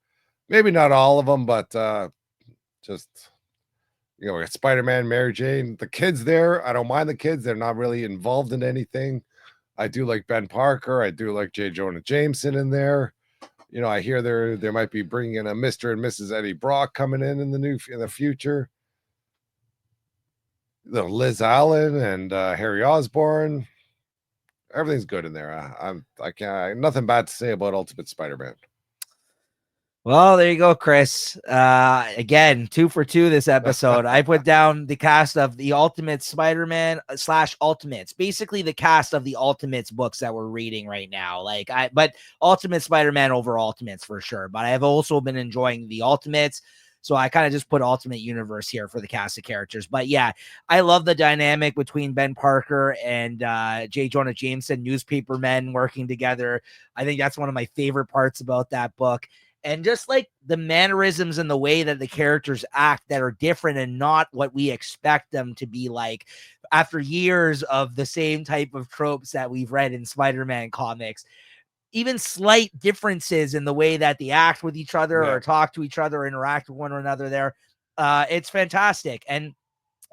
Maybe not all of them, but just, you know, we got Spider-Man, Mary Jane, the kids there. I don't mind the kids. They're not really involved in anything. I do like Ben Parker. I do like J. Jonah Jameson in there. You know, I hear they might be bringing in a Mr. and Mrs. Eddie Brock coming in the future. The Liz Allen and Harry Osborn. Everything's good in there. I can't nothing bad to say about Ultimate Spider-Man. Well, there you go, Chris. Again, 2 for 2 this episode. I put down the cast of the Ultimate Spider-Man / Ultimates, basically the cast of the Ultimates books that we're reading right now. But Ultimate Spider-Man over Ultimates for sure. But I have also been enjoying the Ultimates. So I kind of just put Ultimate Universe here for the cast of characters. But yeah, I love the dynamic between Ben Parker and J. Jonah Jameson, newspaper men working together. I think that's one of my favorite parts about that book. And just like the mannerisms and the way that the characters act that are different and not what we expect them to be like after years of the same type of tropes that we've read in Spider-Man comics. Even slight differences in the way that they act with each other or talk to each other, or interact with one another there. It's fantastic. And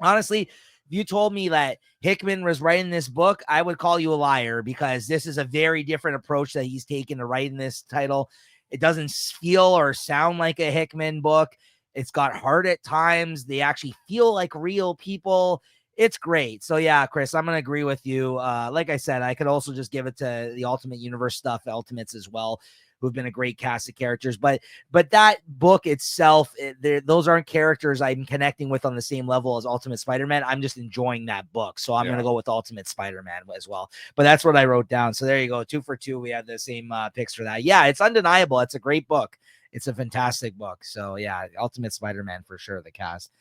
honestly, if you told me that Hickman was writing this book, I would call you a liar, because this is a very different approach that he's taken to writing this title. It doesn't feel or sound like a Hickman book. It's got heart at times. They actually feel like real people. it's great. So yeah, Chris, I'm gonna agree with you. Like I said, I could also just give it to the Ultimate Universe stuff, Ultimates as well, who've been a great cast of characters. But that book itself, those aren't characters I'm connecting with on the same level as Ultimate Spider-Man. I'm just enjoying that book, so I'm gonna go with Ultimate Spider-Man as well. But that's what I wrote down. So there you go, 2 for 2. We had the same picks for that. Yeah, it's undeniable. It's a great book. It's a fantastic book. So yeah, Ultimate Spider-Man for sure. The cast.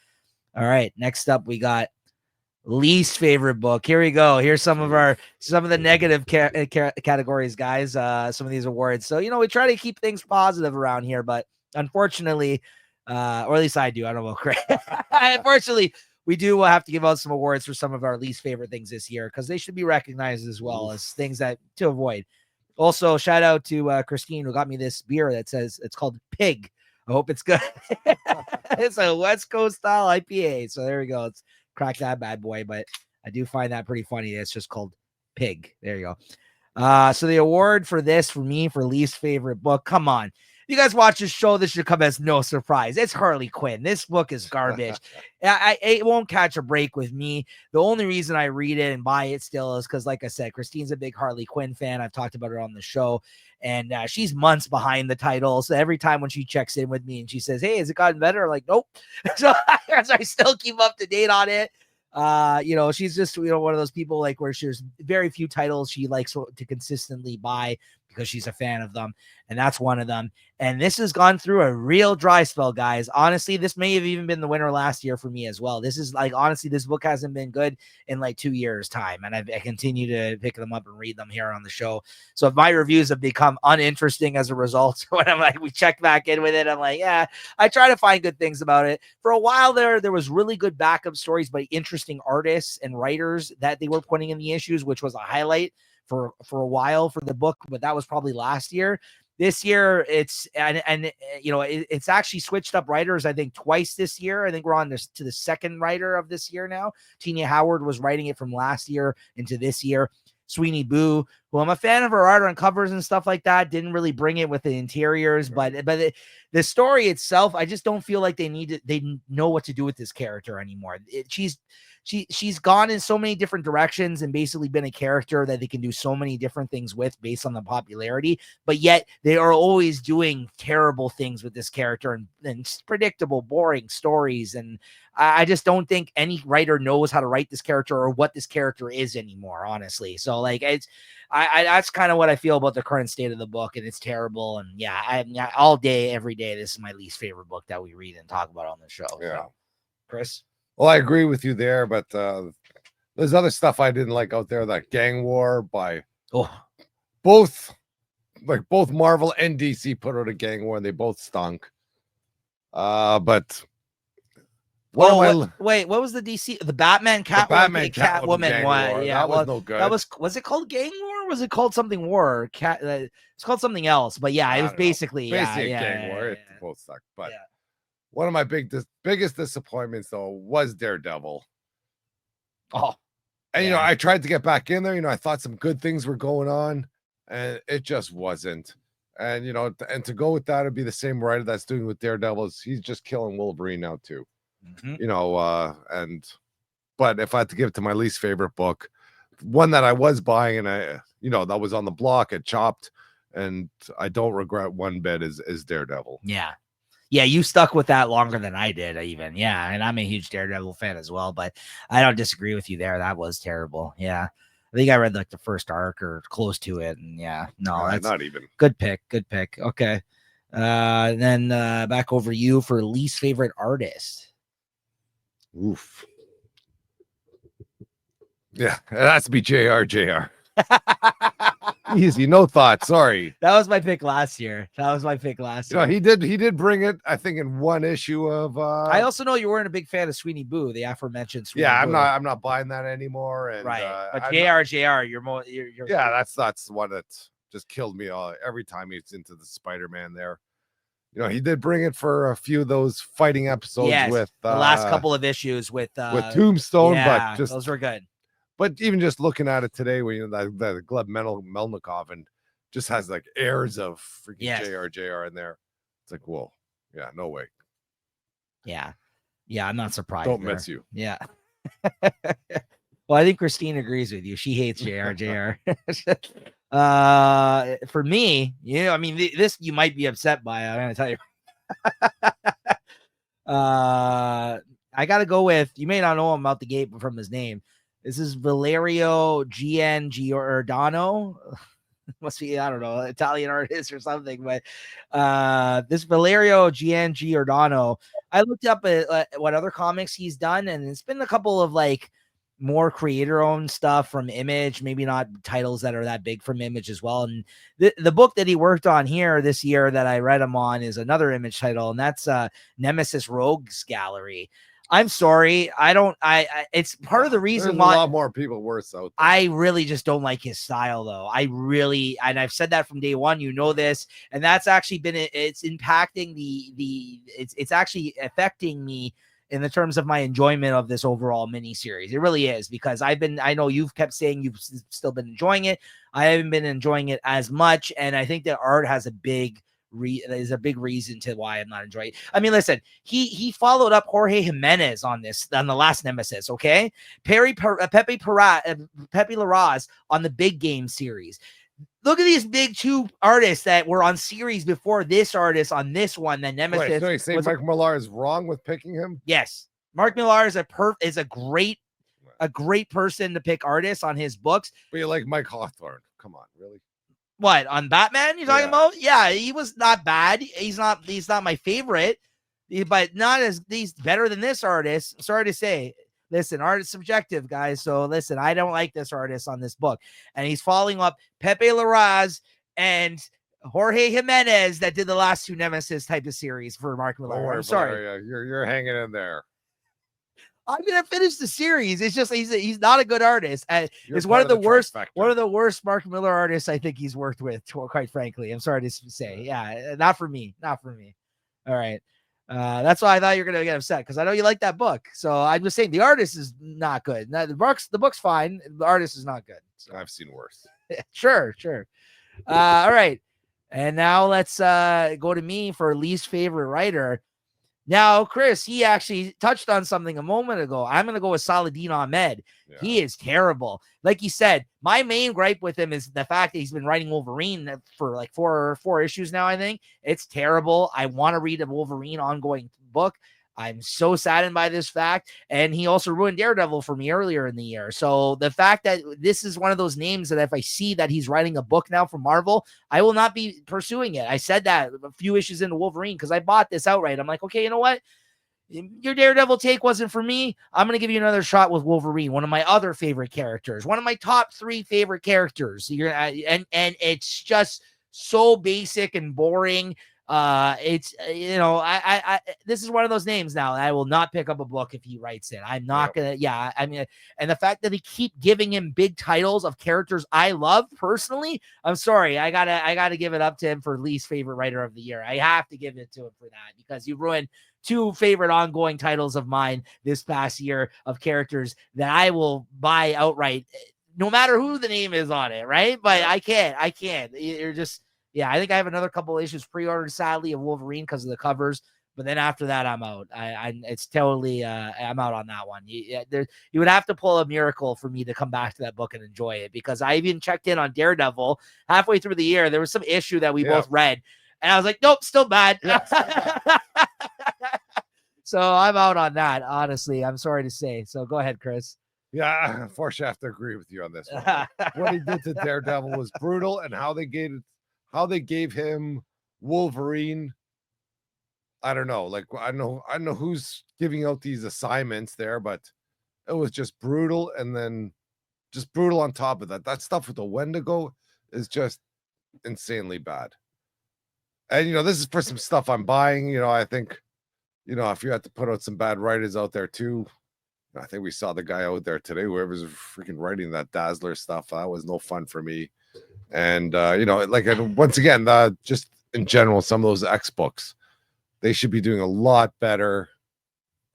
All right, next up we got least favorite book. Here we go. Here's some of the negative categories, guys. Some of these awards. So we try to keep things positive around here, but unfortunately, or at least I do. I don't know, Craig. Unfortunately, we do have to give out some awards for some of our least favorite things this year because they should be recognized as well as things that to avoid. Also, shout out to Christine who got me this beer that says it's called Pig. I hope it's good. It's a West Coast style IPA. So there we go. It's crack that bad boy, but I do find that pretty funny. It's just called Pig. There you go. So the award for this, for me, for least favorite book, come on. You guys watch this show, this should come as no surprise. It's Harley Quinn. This book is garbage. It won't catch a break with me. The only reason I read it and buy it still is because, like I said, Christine's a big Harley Quinn fan. I've talked about her on the show, and she's months behind the title. So every time when she checks in with me and she says, "Hey, has it gotten better?" I'm like, "Nope." So I still keep up to date on it. She's just one of those people like where there's very few titles she likes to consistently buy because she's a fan of them, and that's one of them. And this has gone through a real dry spell, guys. Honestly, this may have even been the winner last year for me as well. This is honestly, this book hasn't been good in 2 years time, and I continue to pick them up and read them here on the show. So if my reviews have become uninteresting as a result, when we check back in with it, I'm like, yeah, I try to find good things about it. For a while there was really good backup stories by interesting artists and writers that they were putting in the issues, which was a highlight for a while for the book, but that was probably last year. This year, it's actually switched up writers, I think, twice this year. I think we're on to the second writer of this year now. Tina Howard was writing it from last year into this year. Sweeney Boo, who I'm a fan of her art on covers and stuff like that, didn't really bring it with the interiors, but the story itself, I just don't feel like they know what to do with this character anymore. She's gone in so many different directions and basically been a character that they can do so many different things with based on the popularity, but yet they are always doing terrible things with this character and predictable, boring stories. And I just don't think any writer knows how to write this character or what this character is anymore, honestly. So that's kind of what I feel about the current state of the book, and it's terrible. And yeah, all day, every day, this is my least favorite book that we read and talk about on the show. Yeah. So, Chris? Well, I agree with you there, but there's other stuff I didn't like out there. That Gang War by both Marvel and DC put out a Gang War, and they both stunk. But wait, what was the DC? The Batman Catwoman one? Yeah, that was no good. Was it called Gang War? Or was it called something War? It's called something else. But yeah, it was basically a Gang War. It both sucked. But one of my biggest disappointments though was Daredevil. Oh, and I tried to get back in there. I thought some good things were going on, and it just wasn't. And and to go with that, it'd be the same writer that's doing with Daredevil. He's just killing Wolverine now too. Mm-hmm. But if I had to give it to my least favorite book, one that I was buying and that was on the block at Chopped, and I don't regret one bit is Daredevil. Yeah, you stuck with that longer than I did, even. Yeah, and I'm a huge Daredevil fan as well, but I don't disagree with you there. That was terrible. Yeah. I think I read the first arc or close to it, and that's not even. Good pick. Okay. Then back over you for least favorite artist. Oof. Yeah, it has to be JR. Easy, no thought. Sorry. That was my pick last year. He did bring it, I think, in one issue of I also know you weren't a big fan of Sweeney Boo, the aforementioned Sweeney Boo. I'm not buying that anymore. And right. But JR, you're more that's one that just killed me every time he's into the Spider-Man there. He did bring it for a few of those fighting episodes with the last couple of issues with Tombstone, but just those were good. But even just looking at it today, when that Gleb Melnikov and just has airs of freaking JR in there, it's like, whoa, yeah, no way. Yeah, I'm not surprised. Don't miss you. Yeah. Well, I think Christine agrees with you. She hates JR. For me, I mean, this you might be upset by. I'm gonna tell you. I gotta go with, you may not know him out the gate from his name. This is Valerio Giordano. Must be, I don't know, Italian artist or something, but this Valerio Giordano, I looked up at what other comics he's done, and it's been a couple of like more creator owned stuff from Image, maybe not titles that are that big from Image as well. And the book that he worked on here this year that I read him on is another Image title, and that's Nemesis Rogues Gallery. I'm sorry. It's part of the reason why a lot more people worse out there. I really just don't like his style, though. And I've said that from day one, this, and that's actually it's impacting it's actually affecting me in the terms of my enjoyment of this overall mini series. It really is, because I know you've kept saying you've still been enjoying it. I haven't been enjoying it as much. And I think that art has a big reason to why I'm not enjoying it. I mean, listen, he followed up Jorge Jimenez on the last Nemesis. Okay. Pepe Larraz on the Big Game series. Look at these big two artists that were on series before this artist on this one. Then Nemesis. Wait, so you say Mark Millar is wrong with picking him? Yes. Mark Millar is a great person to pick artists on his books. But you like Mike Hawthorne. Come on, really? What, on Batman you're talking about? Yeah, he was not bad. He's not my favorite, but he's better than this artist. Sorry to say. Listen, art is subjective, guys. So listen, I don't like this artist on this book. And he's following up Pepe Larraz and Jorge Jimenez that did the last two Nemesis type of series for Mark Millar. I'm sorry. You're hanging in there. I'm gonna finish the series. It's just he's not a good artist. It's one of the worst Mark Millar artists I think he's worked with, quite frankly. I'm sorry to say. Yeah, not for me. All right. That's why I thought you were gonna get upset, because I know you like that book. So I'm just saying the artist is not good. Now, the book's fine. The artist is not good. So. I've seen worse. Sure. All right. And now let's go to me for least favorite writer. Now, Chris, he actually touched on something a moment ago. I'm going to go with Saladin Ahmed. Yeah. He is terrible. Like you said, my main gripe with him is the fact that he's been writing Wolverine for like four issues now, I think. It's terrible. I want to read a Wolverine ongoing book. I'm so saddened by this fact. And he also ruined Daredevil for me earlier in the year. So the fact that this is one of those names that if I see that he's writing a book now for Marvel, I will not be pursuing it. I said that a few issues into Wolverine because I bought this outright. I'm like, okay, you know what? Your Daredevil take wasn't for me. I'm going to give you another shot with Wolverine, one of my other favorite characters, one of my top 3 favorite characters. And it's just so basic and boring. It's this is one of those names now. I will not pick up a book if he writes it. I'm not gonna. Yeah, I mean, and the fact that he keep giving him big titles of characters I love personally, I'm sorry. I gotta give it up to him for least favorite writer of the year. I have to give it to him for that, because you ruined 2 favorite ongoing titles of mine this past year of characters that I will buy outright, no matter who the name is on it. Right? But I can't. You're just. Yeah, I think I have another couple of issues pre-ordered, sadly, of Wolverine because of the covers. But then after that, I'm out. It's totally, I'm out on that one. You would have to pull a miracle for me to come back to that book and enjoy it, because I even checked in on Daredevil halfway through the year. There was some issue that we both read, and I was like, nope, still bad. So I'm out on that, honestly. I'm sorry to say. So go ahead, Chris. Yeah, unfortunately, I have to agree with you on this one. What he did to Daredevil was brutal, and how they gave him Wolverine. I don't know. Like, I don't know who's giving out these assignments there, but it was just brutal. And then just brutal on top of that. That stuff with the Wendigo is just insanely bad. And, this is for some stuff I'm buying. I think, if you had to put out some bad writers out there too, I think we saw the guy out there today, whoever's freaking writing that Dazzler stuff. That was no fun for me. And, once again, just in general, some of those X books, they should be doing a lot better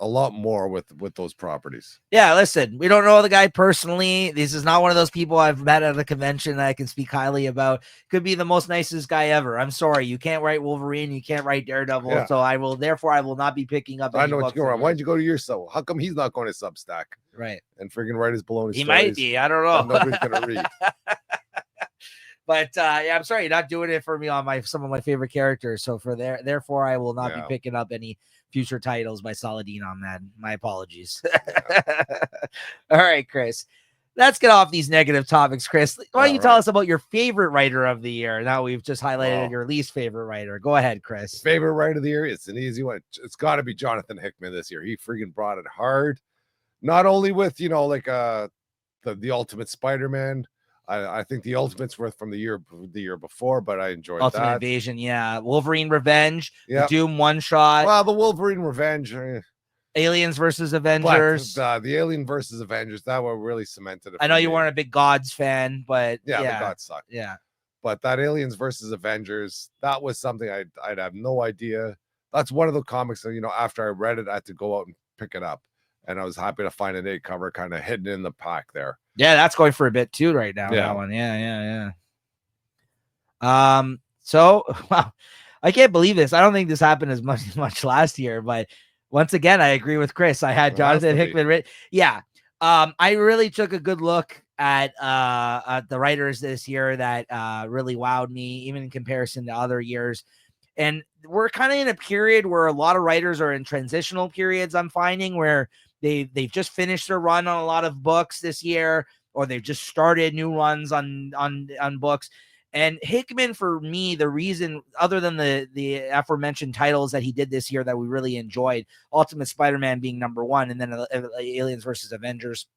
a lot more with those properties. Yeah, listen, we don't know the guy personally. This is not one of those people I've met at a convention that I can speak highly about. Could be the most nicest guy ever. I'm sorry, you can't write Wolverine, you can't write Daredevil, Yeah. so I will not be picking up. I any know what books you're going of on. Why his. did you go to your sub? How come he's not going to Substack Right? and freaking write his baloney He stories might be. I don't know. that nobody's gonna read? But yeah, I'm sorry, you're not doing it for me on some of my favorite characters. So therefore, I will not be Yeah. picking up any future titles by Saladin on that. My apologies. All right, Chris. Let's get off these negative topics, Chris. Why don't you tell us about your favorite writer of the year? Now we've just highlighted your least favorite writer. Go ahead, Chris. Favorite writer of the year? It's an easy one. It's got to be Jonathan Hickman this year. He freaking brought it hard. Not only with, you know, like the Ultimate Spider-Man. I think the Ultimates were from the year before, but I enjoyed Ultimate Invasion, yeah. Wolverine Revenge, the Doom one shot. Well, the Wolverine Revenge. Aliens versus Avengers. But the Alien versus Avengers, that one really cemented it. I know you weren't a big Gods fan, but the Gods suck. Yeah. But that Aliens versus Avengers, that was something I'd have no idea. That's one of the comics that, you know, after I read it, I had to go out and pick it up. And I was happy to find an 8 cover kind of hidden in the pack there. Yeah, that's going for a bit too right now. Yeah. That one. Yeah. So wow, I can't believe this. I don't think this happened as much last year, but once again, I agree with Chris. I had Jonathan Hickman. Yeah. I really took a good look at the writers this year that really wowed me, even in comparison to other years. And we're kind of in a period where a lot of writers are in transitional periods. I'm finding where they've just finished their run on a lot of books this year, or they've just started new runs on books. And Hickman, for me, the reason, other than the aforementioned titles that he did this year that we really enjoyed, Ultimate Spider-Man being number one, and then Aliens versus Avengers,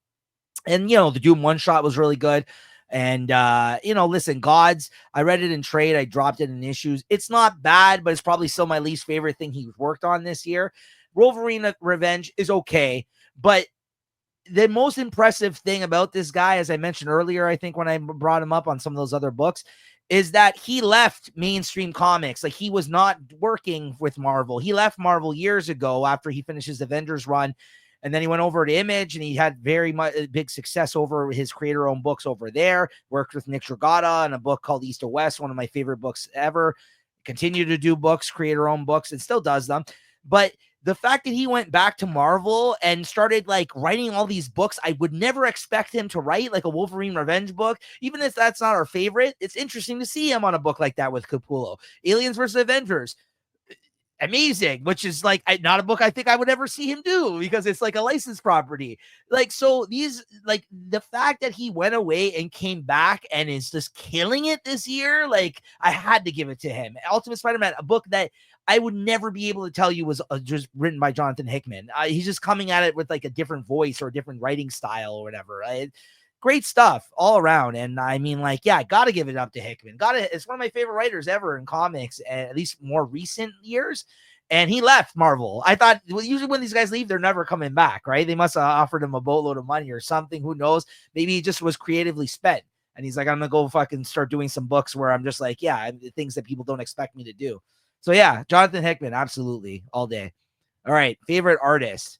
and you know, the Doom one shot was really good. And you know, listen, Gods, I read it in trade, I dropped it in issues. It's not bad, but it's probably still my least favorite thing he's worked on this year. Wolverine Revenge is okay, but the most impressive thing about this guy, as I mentioned earlier, I think when I brought him up on some of those other books, is that he left mainstream comics. Like, he was not working with Marvel. He left Marvel years ago after he finished his Avengers run. And then he went over to Image, and he had very much big success over his creator-owned books over there. Worked with Nick Dragotta on a book called East to West, one of my favorite books ever. Continued to do books, creator-owned books, and still does them. But the fact that he went back to Marvel and started like writing all these books, I would never expect him to write like a Wolverine Revenge book, even if that's not our favorite. It's interesting to see him on a book like that with Capullo. Aliens versus Avengers, amazing, which is like not a book I think I would ever see him do because it's like a licensed property. Like, so these, like, the fact that he went away and came back and is just killing it this year, like, I had to give it to him. Ultimate Spider-Man, a book that I would never be able to tell you was just written by Jonathan Hickman. He's just coming at it with like a different voice or a different writing style or whatever. Right? Great stuff all around. And I mean, like, yeah, got to give it up to Hickman. It's one of my favorite writers ever in comics, at least more recent years. And he left Marvel. I thought, well, usually when these guys leave, they're never coming back, right? They must have offered him a boatload of money or something. Who knows? Maybe he just was creatively spent. And he's like, I'm going to go fucking start doing some books where I'm just like, yeah, things that people don't expect me to do. So yeah, Jonathan Hickman, absolutely, all day. All right, favorite artist.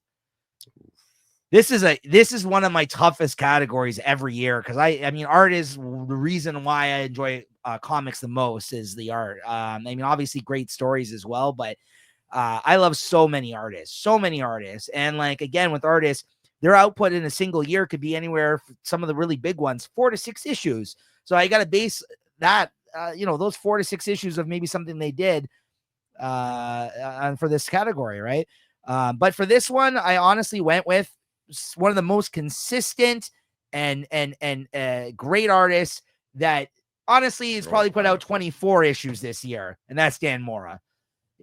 This is one of my toughest categories every year because I mean, art is the reason why I enjoy comics the most is the art. I mean, obviously great stories as well, but I love so many artists, and like, again, with artists, their output in a single year could be anywhere. Some of the really big ones, 4 to 6 issues. So I got to base that, you know, those 4 to 6 issues of maybe something they did for this category, right? But for this one, I honestly went with one of the most consistent and great artists that honestly has probably put out 24 issues this year, and that's Dan Mora.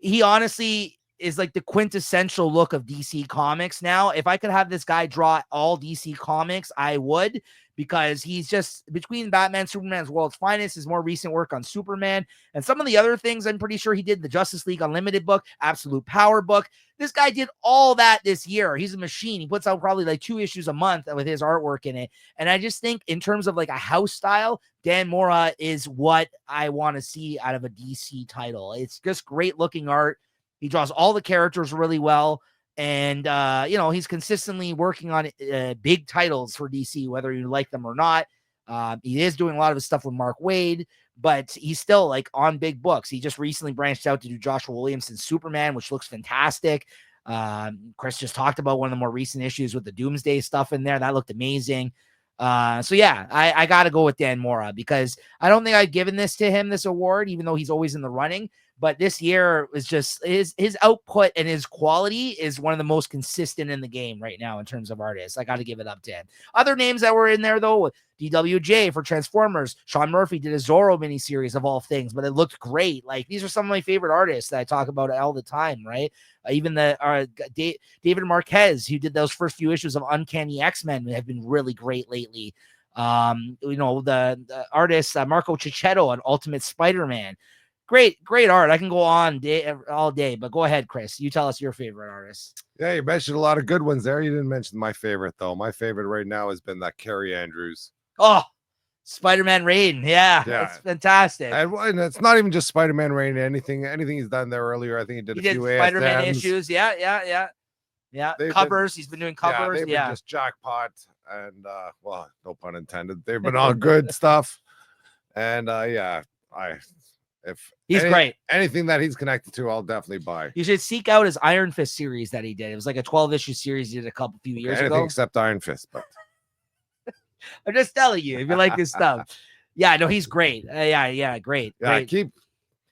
He honestly is like the quintessential look of DC Comics now. If I could have this guy draw all DC Comics, I would, because he's just between Batman, Superman's World's Finest, his more recent work on Superman, and some of the other things I'm pretty sure he did, the Justice League Unlimited book, Absolute Power book. This guy did all that this year. He's a machine. He puts out probably like 2 issues a month with his artwork in it. And I just think in terms of like a house style, Dan Mora is what I want to see out of a DC title. It's just great looking art. He draws all the characters really well. And, he's consistently working on big titles for DC, whether you like them or not. He is doing a lot of his stuff with Mark Waid, but he's still like on big books. He just recently branched out to do Joshua Williamson's Superman, which looks fantastic. Chris just talked about one of the more recent issues with the Doomsday stuff in there. That looked amazing. So yeah, I got to go with Dan Mora because I don't think I've given this award, even though he's always in the running. But this year is just his output and his quality is one of the most consistent in the game right now in terms of artists. I got to give it up to him. Other names that were in there though, DWJ for Transformers. Sean Murphy did a Zorro miniseries of all things, but it looked great. Like these are some of my favorite artists that I talk about all the time, right? Even David Marquez, who did those first few issues of Uncanny X-Men, have been really great lately. The artist Marco Cicchetto on Ultimate Spider-Man. Great art. I can go on all day, but go ahead, Chris. You tell us your favorite artist. Yeah, you mentioned a lot of good ones there. You didn't mention my favorite, though. My favorite right now has been that Kerry Andrews. Oh, Spider-Man Reign. Yeah, it's fantastic. And it's not even just Spider-Man Reign. Anything he's done there earlier. I think he did a few Spider-Man issues. Yeah. Covers. He's been doing covers. They've been just jackpot. And, well, no pun intended. They've been all good stuff. And, if he's great, anything that he's connected to, I'll definitely buy. You should seek out his Iron Fist series that he did. It was like a 12-issue series he did a few years ago. Anything except Iron Fist, but I'm just telling you, if you like his stuff. Yeah, no, he's great. Great. Yeah,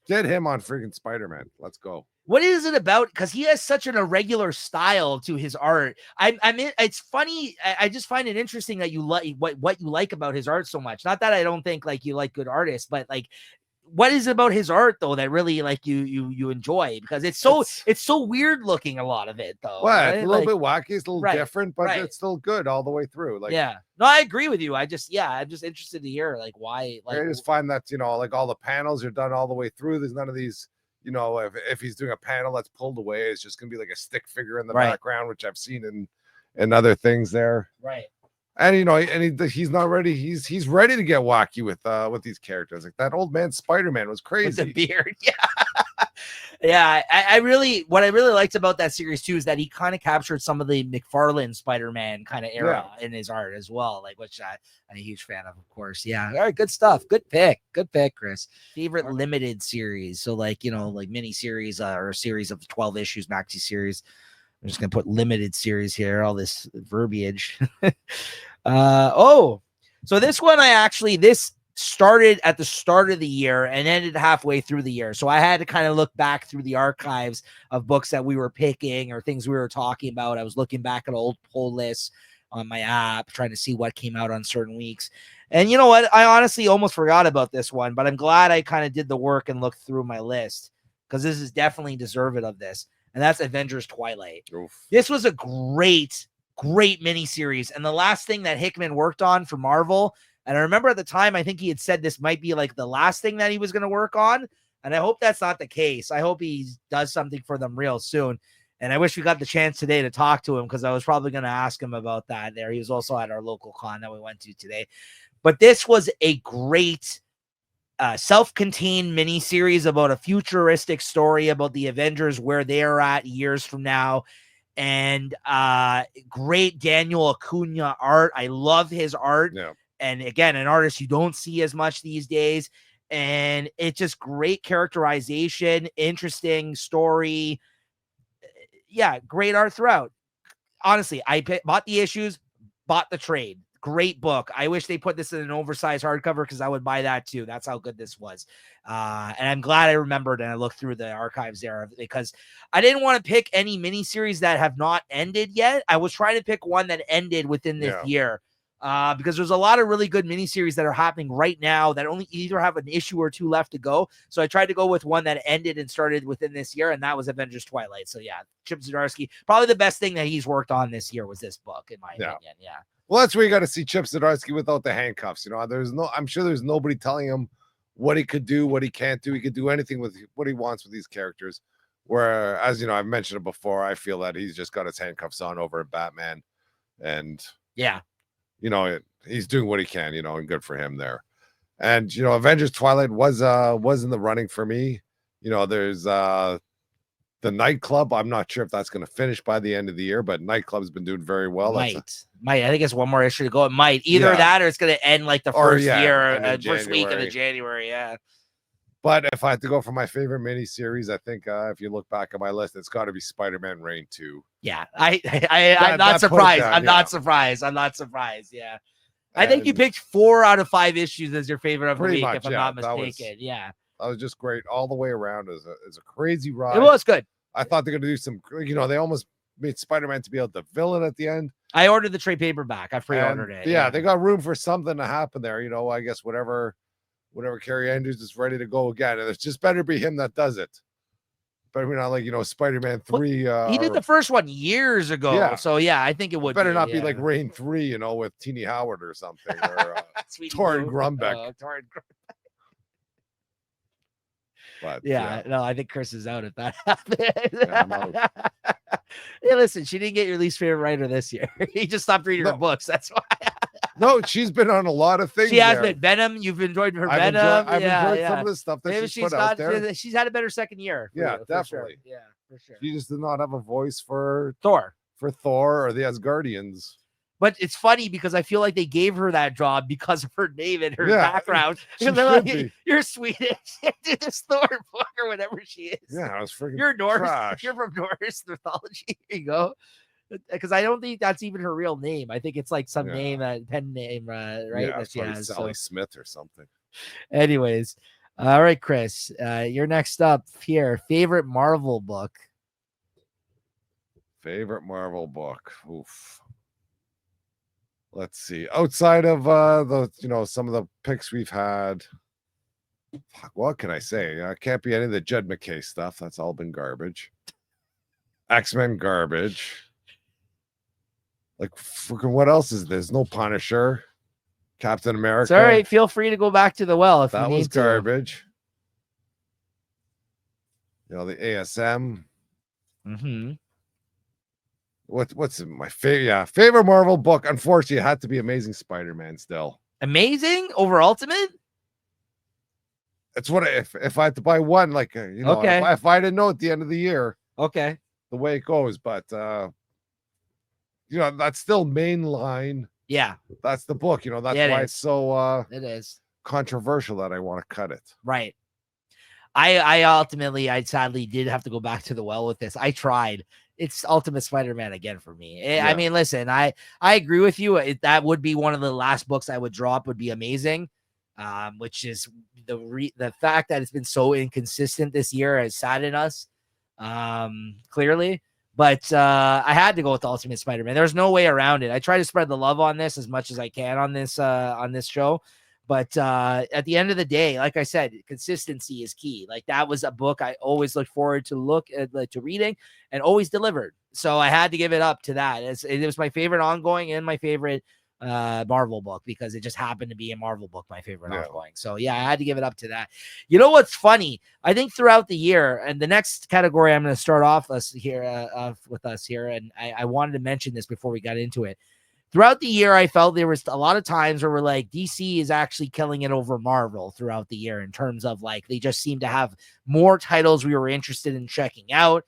get him on freaking Spider-Man. Let's go. What is it about? Because he has such an irregular style to his art. It's funny. I just find it interesting that you like what you like about his art so much. Not that I don't think like you like good artists, but like, what is it about his art though that really like you enjoy? Because it's so weird looking, a lot of it though. Well, right? It's a little bit wacky, it's a little different, but it's still good all the way through. Like, yeah, no, I agree with you. I'm just interested to hear like why. Like, I just find that like all the panels are done all the way through. There's none of these. If he's doing a panel that's pulled away, it's just gonna be like a stick figure in the background, which I've seen in other things there. Right. And he's not ready. He's ready to get wacky with these characters. Like that old man Spider-Man was crazy. With the beard, yeah, yeah. What I really liked about that series too is that he kind of captured some of the McFarlane Spider-Man kind of era in his art as well. Like, which I'm a huge fan of course. Yeah. All right, good stuff. Good pick, Chris. Favorite limited series. So like like mini series or a series of 12 issues, maxi series. I'm just gonna put limited series here. All this verbiage. So this one this started at the start of the year and ended halfway through the year. So I had to kind of look back through the archives of books that we were picking or things we were talking about. I was looking back at old poll lists on my app, trying to see what came out on certain weeks. And you know what? I honestly almost forgot about this one, but I'm glad I kind of did the work and looked through my list because this is definitely deserving of this. And that's Avengers Twilight. Oof. This was a great miniseries. And the last thing that Hickman worked on for Marvel, and I remember at the time, I think he had said this might be like the last thing that he was going to work on. And I hope that's not the case. I hope he does something for them real soon. And I wish we got the chance today to talk to him because I was probably going to ask him about that there. He was also at our local con that we went to today. But this was a great self-contained miniseries about a futuristic story about the Avengers, where they are at years from now. And great Daniel Acuna art. I love his art. Yeah. And again, an artist you don't see as much these days. And it's just great characterization, interesting story. Yeah, great art throughout. Honestly, I bought the issues, bought the trade. Great book. I wish they put this in an oversized hardcover because I would buy that too. That's how good this was. And I'm glad I remembered and I looked through the archives there because I didn't want to pick any miniseries that have not ended yet. I was trying to pick one that ended within this year because there's a lot of really good miniseries that are happening right now that only either have an issue or two left to go. So I tried to go with one that ended and started within this year, and that was Avengers Twilight. So yeah, Chip Zdarsky, probably the best thing that he's worked on this year was this book, in my opinion. Yeah. Well, that's where you got to see Chip Zdarsky without the handcuffs. I'm sure there's nobody telling him what he could do, what he can't do. He could do anything with what he wants with these characters. Whereas, I've mentioned it before, I feel that he's just got his handcuffs on over at Batman. And he's doing what he can, and good for him there. And, Avengers Twilight was in the running for me. There's the The Nightclub, I'm not sure if that's going to finish by the end of the year, but Nightclub's been doing very well. Might. I think it's one more issue to go. It might either that or it's going to end like the first year, first week of January. Yeah. But if I had to go for my favorite miniseries, I think if you look back at my list, it's got to be Spider-Man Reign 2. Yeah, I'm not surprised. I'm not surprised. Yeah. I think you picked 4 out of 5 issues as your favorite of the week, if I'm not mistaken. That was just great all the way around. It was a crazy ride. It was good. I thought they're going to do some, they almost made Spider-Man to be the villain at the end. I ordered the trade paperback. I pre-ordered it. Yeah, they got room for something to happen there. I guess whatever Carrie Andrews is ready to go again. And it's just better be him that does it. Better be not like, Spider-Man 3. He did the first one years ago. Yeah. So, I think it would better not be like Reign 3, with Teenie Howard or something. Or Torrin Grumbeck. But, no, I think Chris is out if that happens. Hey, listen, she didn't get your least favorite writer this year. He just stopped reading her books. That's why. No, she's been on a lot of things. She has been. Venom, you've enjoyed her Venom. I've enjoyed some of the stuff that she's put out there. She's had a better second year. Definitely. Sure. Yeah, for sure. She just did not have a voice for Thor or the Asgardians. But it's funny because I feel like they gave her that job because of her name and her background. They're like, you're Swedish. Do this Thor book or whatever she is. Yeah, I was freaking You're Norse. Trash. You're from Norse mythology. Here you go. Because I don't think that's even her real name. I think it's like some name, pen name, right? Yeah, that she has. Sally Smith or something. Anyways, all right, Chris, you're next up here. Favorite Marvel book. Favorite Marvel book. Oof. Let's see. Outside of some of the picks we've had, what can I say? It can't be any of the Jed McKay stuff. That's all been garbage. X-Men garbage. Like, freaking, what else is this? No Punisher. Captain America. It's all right. Feel free to go back to the well if you need to. That was garbage. The ASM. Mm-hmm. What's my favorite Marvel book? Unfortunately, it had to be Amazing Spider-Man still. Amazing over Ultimate? It's what if I had to buy one, like okay. if I didn't know at the end of the year, okay, the way it goes, but that's still mainline. Yeah, that's the book. That's why it's so it is controversial that I want to cut it. Right. I sadly did have to go back to the well with this. I tried. It's Ultimate Spider-Man again for me. I mean, listen, I agree with you. That would be one of the last books I would drop. Would be Amazing, which is the fact that it's been so inconsistent this year has saddened us, clearly. But I had to go with Ultimate Spider-Man. There's no way around it. I try to spread the love on this as much as I can on this show. But at the end of the day, like I said, consistency is key. Like, that was a book I always looked forward to reading and always delivered. So I had to give it up to that. It was my favorite ongoing and my favorite Marvel book because it just happened to be a Marvel book, my favorite ongoing. So I had to give it up to that. You know what's funny? I think throughout the year, and the next category I'm going to start off with us here, and I wanted to mention this before we got into it. Throughout the year, I felt there was a lot of times where we're like, DC is actually killing it over Marvel throughout the year in terms of like, they just seem to have more titles we were interested in checking out.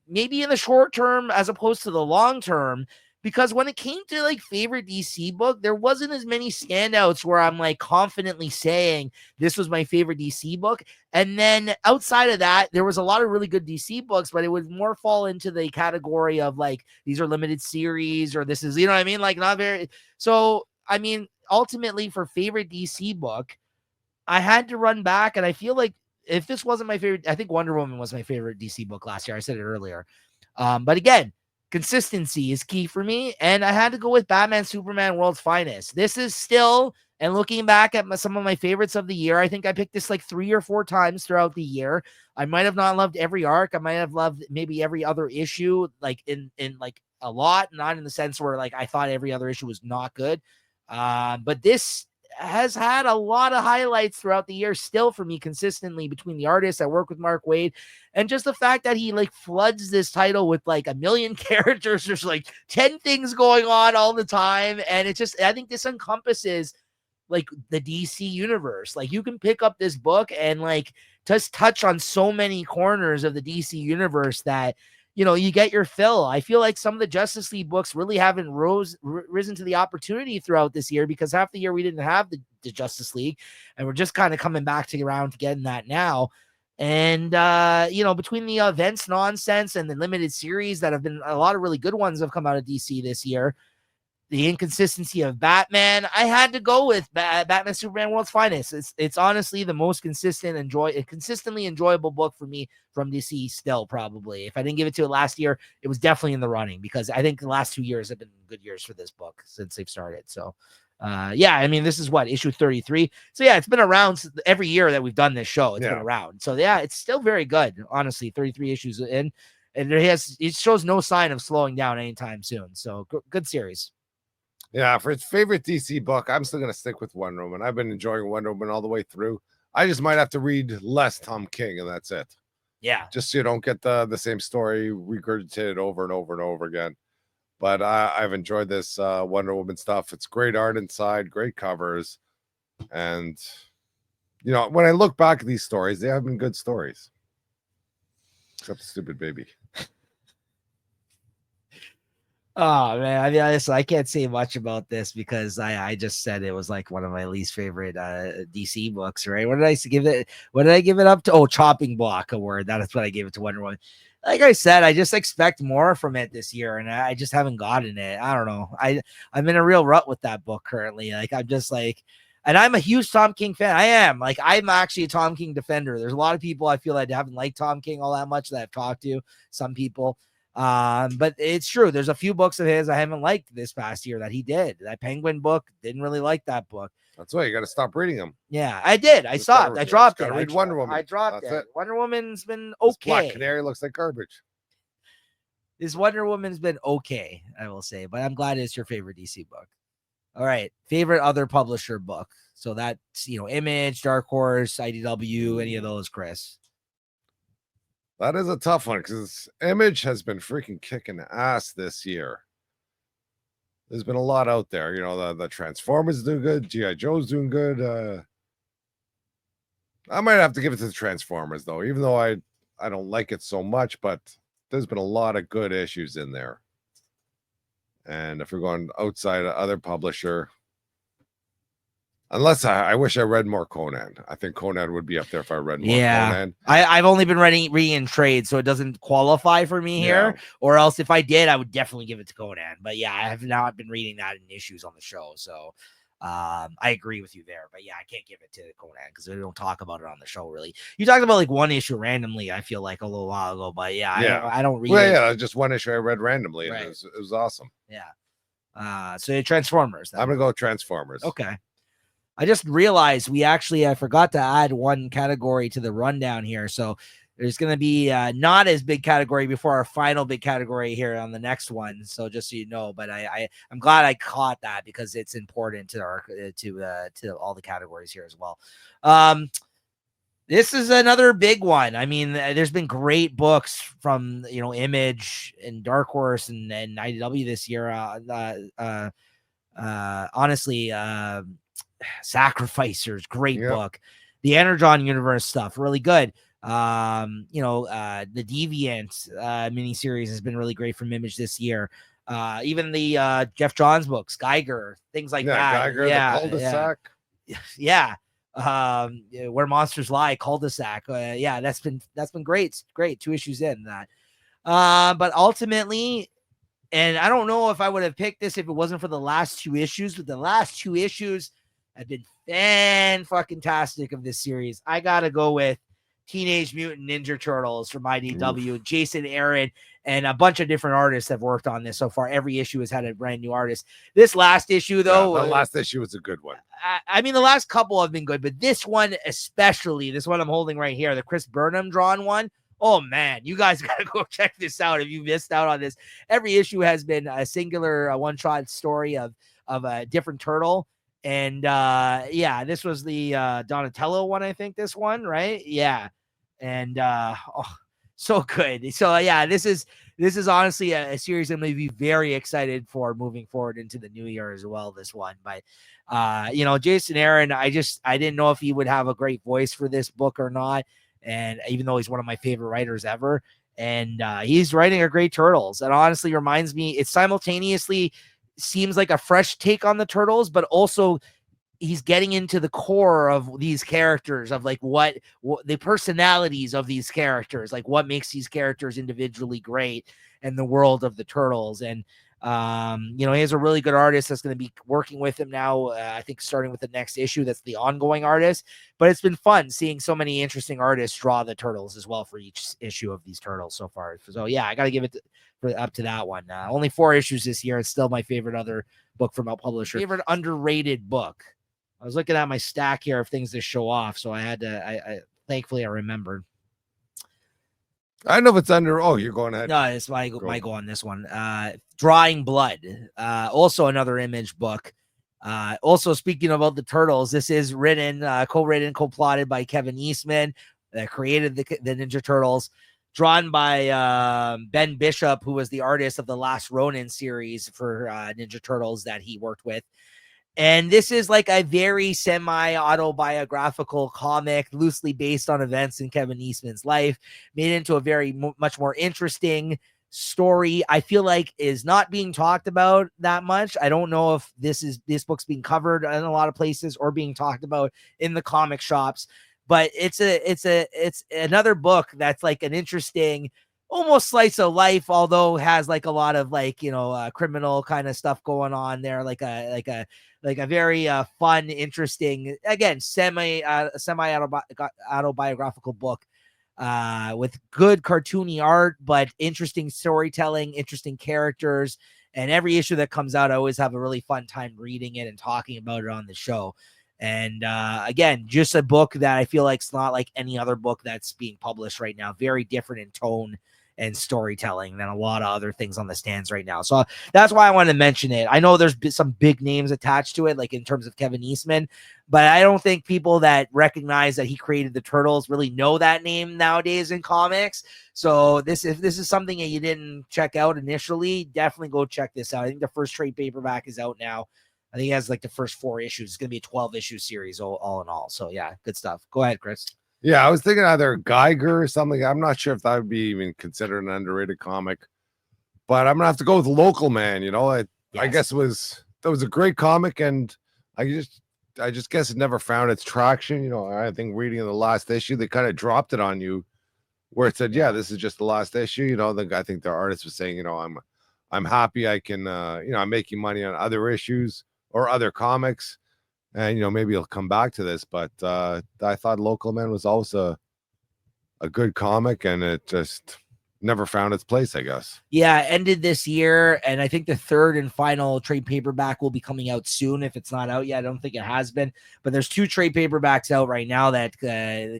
Maybe in the short term as opposed to the long term, because when it came to like favorite DC book, there wasn't as many standouts where I'm like confidently saying this was my favorite DC book. And then outside of that, there was a lot of really good DC books, but it would more fall into the category of like, these are limited series or this is, you know what I mean? Like, not very. So, I mean, ultimately for favorite DC book, I had to run back. And I feel like if this wasn't my favorite, I think Wonder Woman was my favorite DC book last year. I said it earlier. But again, consistency is key for me, and I had to go with Batman Superman World's Finest. This is still, and looking back at some of my favorites of the year, I think I picked this like 3 or 4 times throughout the year. I might have not loved every arc. I might have loved maybe every other issue, like in like a lot, not in the sense where like I thought every other issue was not good. But this has had a lot of highlights throughout the year still for me consistently between the artists. I work with Mark Waid, and just the fact that he like floods this title with like a million characters. There's like 10 things going on all the time. And it just, I think this encompasses like the DC universe. Like you can pick up this book and like just touch on so many corners of the DC universe that, you know, you get your fill. I feel like some of the Justice League books really haven't risen to the opportunity throughout this year, because half the year we didn't have the Justice League, and we're just kind of coming back around to getting that now. And, you know, between the events nonsense and the limited series that have been a lot of really good ones have come out of DC this year, the inconsistency of Batman, I had to go with Batman Superman World's Finest. It's honestly the most consistently enjoyable book for me from DC still, probably. If I didn't give it to it last year, it was definitely in the running, because I think the last 2 years have been good years for this book since they've started. So, yeah, I mean, this is what, issue 33. So yeah, it's been around every year that we've done this show. It's been around. So yeah, it's still very good. Honestly, 33 issues in, and it shows no sign of slowing down anytime soon. So good series. Yeah, for its favorite DC book, I'm still going to stick with Wonder Woman. I've been enjoying Wonder Woman all the way through. I just might have to read less Tom King, and that's it. Yeah. Just so you don't get the same story regurgitated over and over and over again. But I've enjoyed this Wonder Woman stuff. It's great art inside, great covers. And, you know, when I look back at these stories, they have been good stories. Except the stupid baby. Oh man, I mean, honestly, I can't say much about this because I just said it was like one of my least favorite DC books, right? What did I give it? What did I give it up to? Oh, Chopping Block Award. That's what I gave it to Wonder Woman. Like I said, I just expect more from it this year, and I just haven't gotten it. I don't know. I'm in a real rut with that book currently. Like I'm just like, and I'm a huge Tom King fan. I am. Like I'm actually a Tom King defender. There's a lot of people I feel like haven't liked Tom King all that much that I've talked to. Some people. But it's true. There's a few books of his I haven't liked this past year that he did. That Penguin book, didn't really like that book. That's why you got to stop reading them. Yeah, I did. I stopped. I dropped it. Read Wonder Woman. I dropped it. Wonder Woman's been okay. This Black Canary looks like garbage. This Wonder Woman's been okay, I will say, but I'm glad it's your favorite DC book. All right, favorite other publisher book. So that's, you know, Image, Dark Horse, IDW, any of those, Chris? That is a tough one because Image has been freaking kicking ass this year. There's been a lot out there. You know, the Transformers doing good. G.I. Joe's doing good. I might have to give it to the Transformers, though, even though I don't like it so much, but there's been a lot of good issues in there. And if we're going outside of other publisher, unless I wish I read more Conan. I think Conan would be up there if I read more Conan. I've only been reading in trade, so it doesn't qualify for me here. Or else if I did, I would definitely give it to Conan. But yeah, I have not been reading that in issues on the show. So I agree with you there. But yeah, I can't give it to Conan because we don't talk about it on the show really. You talked about like one issue randomly, I feel like a little while ago. But yeah. I don't read it. Yeah, just one issue I read randomly. Right. It was awesome. Yeah. So Transformers. I'm going to go Transformers. Okay. I just realized I forgot to add one category to the rundown here. So there's going to be not as big category before our final big category here on the next one. So just so you know, but I'm glad I caught that because it's important to our to all the categories here as well. This is another big one. I mean, there's been great books from, you know, Image and Dark Horse and IDW this year. Honestly, Sacrificers, great book. The Energon universe stuff, really good. You know, the Deviant miniseries has been really great from Image this year. Even the Jeff Johns books, Geiger, things like that. Geiger, the Cul-de-sac. Yeah. Where Monsters Lie, Cul-de-sac. Yeah, that's been great. 2 issues in that. But ultimately, and I don't know if I would have picked this if it wasn't for the last 2 issues, but the last 2 issues have been fan-fucking-tastic of this series. I gotta go with Teenage Mutant Ninja Turtles from IDW. Jason Aaron and a bunch of different artists have worked on this so far. Every issue has had a brand new artist. This last issue, though, the last issue was a good one. I mean, the last couple have been good, but this one especially, this one I'm holding right here, the Chris Burnham drawn one. Oh man, you guys gotta go check this out if you missed out on this. Every issue has been a singular one-shot story of a different turtle. And yeah, this was the Donatello one, I think, this one, right? Yeah. And So good. So yeah, this is honestly a series I'm going to be very excited for moving forward into the new year as well. This one, but Jason Aaron, I didn't know if he would have a great voice for this book or not, and even though he's one of my favorite writers ever, and he's writing a great Turtles, and honestly reminds me, it simultaneously seems like a fresh take on the Turtles, but also he's getting into the core of these characters, of like what the personalities of these characters, like what makes these characters individually great, and the world of the Turtles. And he has a really good artist that's going to be working with him now, I think starting with the next issue, that's the ongoing artist. But it's been fun seeing so many interesting artists draw the Turtles as well for each issue of these Turtles so far. So yeah, I got to give it up to that one. Only 4 issues this year. It's still my favorite other book from a publisher. Favorite underrated book. I was looking at my stack here of things to show off, so I had to. Thankfully, I remembered. I don't know if it's under. Oh, you're going ahead. No, it's my go on this one. Drawing Blood. Also another Image book. Also speaking about the Turtles, this is co-written, co-plotted by Kevin Eastman, that created the Ninja Turtles. Drawn by Ben Bishop, who was the artist of the Last Ronin series for Ninja Turtles that he worked with. And this is like a very semi-autobiographical comic, loosely based on events in Kevin Eastman's life, made into a very much more interesting story. I feel like is not being talked about that much. I don't know if this book's being covered in a lot of places or being talked about in the comic shops, but it's another book that's like an interesting, almost slice of life, although has like a lot of like, criminal kind of stuff going on there, like a very fun, interesting, again, semi autobiographical book with good cartoony art, but interesting storytelling, interesting characters. And every issue that comes out, I always have a really fun time reading it and talking about it on the show. And again, just a book that I feel like it's not like any other book that's being published right now. Very different in tone and storytelling than a lot of other things on the stands right now. So that's why I wanted to mention it. I know there's some big names attached to it, like in terms of Kevin Eastman, but I don't think people that recognize that he created the Turtles really know that name nowadays in comics. So if this is something that you didn't check out initially, definitely go check this out. I think the first trade paperback is out now. I think he has like the first 4 issues. It's going to be a 12-issue series all in all. So yeah, good stuff. Go ahead, Chris. Yeah, I was thinking either Geiger or something. I'm not sure if that would be even considered an underrated comic, but I'm gonna have to go with Local Man. I guess that was a great comic, and I just guess it never found its traction. I think reading the last issue, they kind of dropped it on you, where it said, "Yeah, this is just the last issue." I think the artist was saying, I'm happy I can, I'm making money on other issues or other comics. And maybe he'll come back to this, but I thought Local Man was also a good comic, and it just never found its place, I guess. Yeah, it ended this year, and I think the third and final trade paperback will be coming out soon. If it's not out yet, I don't think it has been, but there's 2 trade paperbacks out right now that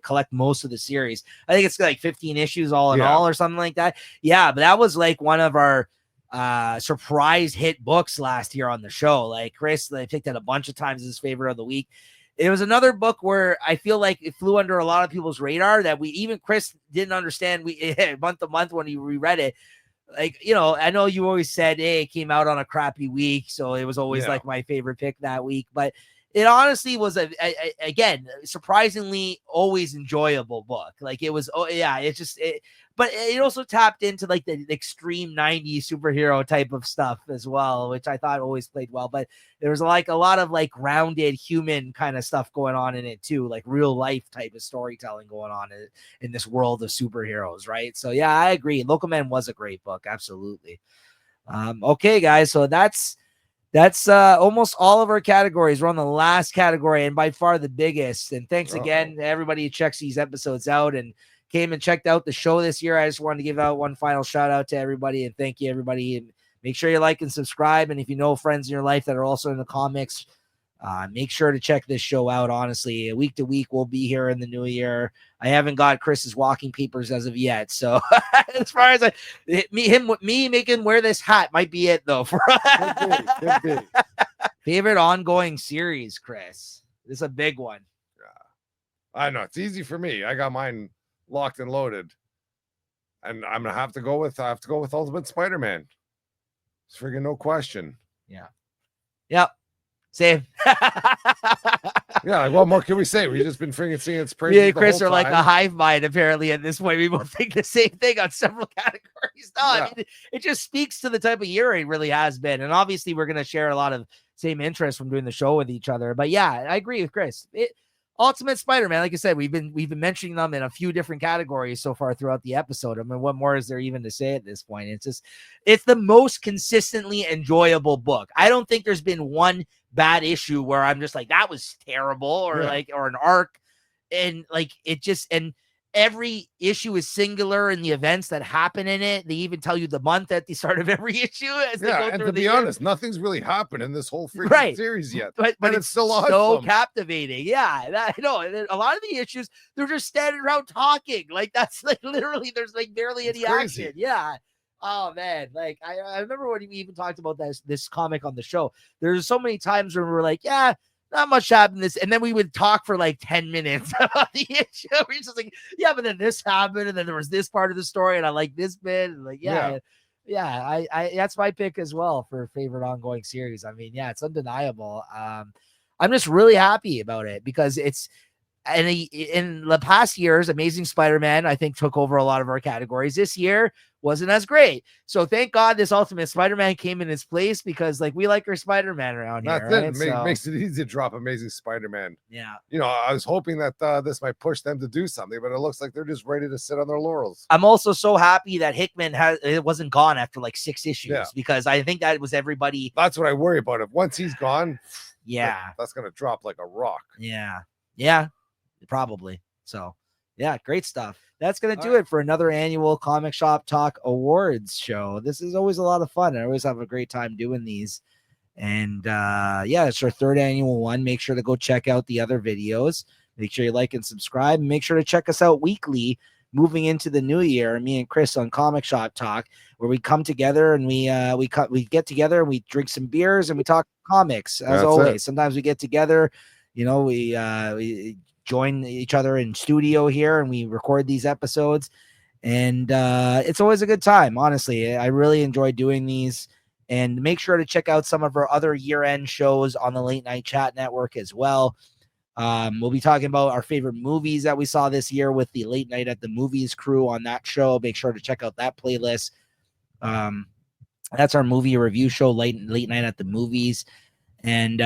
collect most of the series. I think it's like 15 issues all in all or something like that. Yeah, but that was like one of our surprise hit books last year on the show. Like Chris, I picked it a bunch of times as his favorite of the week. It was another book where I feel like it flew under a lot of people's radar that even Chris didn't understand. Month to month when he reread it, like, I know you always said, hey, it came out on a crappy week, so it was always like my favorite pick that week, but it honestly was again, surprisingly always enjoyable book. Like it was, but it also tapped into like the extreme 90s superhero type of stuff as well, which I thought always played well. But there was like a lot of like grounded human kind of stuff going on in it too, like real life type of storytelling going on in this world of superheroes, right? So yeah, I agree. Local Man was a great book, absolutely. Okay, guys, so that's almost all of our categories. We're on the last category and by far the biggest. And thanks again to everybody who checks these episodes out and came and checked out the show this year. I just wanted to give out one final shout out to everybody and thank you, everybody. And make sure you like and subscribe. And if you know friends in your life that are also in the comics, make sure to check this show out. Honestly, week to week, we'll be here in the new year. I haven't got Chris's walking papers as of yet. So as far as me making wear this hat might be it though. For could be. Favorite ongoing series, Chris. This is a big one. I know it's easy for me. I got mine locked and loaded. And I'm gonna have to go with Ultimate Spider-Man. It's freaking no question. Yep. Same. Yeah, like, what more can we say? We've just been freaking singing its praises. Me and Chris the are whole like a time. hive mind, apparently, at this point. We both think the same thing on several categories. No, Yeah. I mean, it just speaks to the type of year it really has been. And obviously, we're going to share a lot of same interests from doing the show with each other. But yeah, I agree with Chris. Ultimate Spider-Man, like I said, we've been mentioning them in a few different categories so far throughout the episode. I mean, what more is there even to say at this point? It's the most consistently enjoyable book. I don't think there's been one bad issue where I'm just like, that was terrible, or or an arc. And like, it just, and every issue is singular in the events that happen in it. They even tell you the month at the start of every issue as they go and through to the be year. honest, nothing's really happened in this whole freaking series yet. But it's still so awesome. captivating. Yeah, I know. A lot of the issues, they're just standing around talking. Like, that's like literally, there's like barely any action. Yeah. Oh man, like I remember when we even talked about this comic on the show. There's so many times where we're like, yeah, not much happened this, and then we would talk for like 10 minutes about the issue. We're just like, yeah, but then this happened, and then there was this part of the story, and I like this bit, and like, yeah. I that's my pick as well for favorite ongoing series. I mean, yeah, it's undeniable. I'm just really happy about it because it's. And in the past years, Amazing Spider-Man, I think, took over a lot of our categories. This year wasn't as great. So thank God this Ultimate Spider-Man came in its place because, like, we like our Spider-Man around here. That's it. Makes it easy to drop Amazing Spider-Man. Yeah. You know, I was hoping that this might push them to do something, but it looks like they're just ready to sit on their laurels. I'm also so happy that Hickman it wasn't gone after like 6 issues because I think that was everybody. That's what I worry about. If once he's gone, that's going to drop like a rock. Yeah. Probably. So yeah, great stuff. That's gonna do it for another annual Comic Shop Talk Awards show. This is always a lot of fun. I always have a great time doing these. And it's our 3rd annual one. Make sure to go check out the other videos. Make sure you like and subscribe, and make sure to check us out weekly moving into the new year. Me and Chris on Comic Shop Talk, where we come together and we get together and we drink some beers and we talk comics as always. Sometimes we get together, we join each other in studio here and we record these episodes, and it's always a good time. Honestly, I really enjoy doing these. And make sure to check out some of our other year-end shows on the Late Night Chat Network as well. We'll be talking about our favorite movies that we saw this year with the Late Night at the Movies crew on that show. Make sure to check out that playlist. That's our movie review show, Late Night at the Movies. And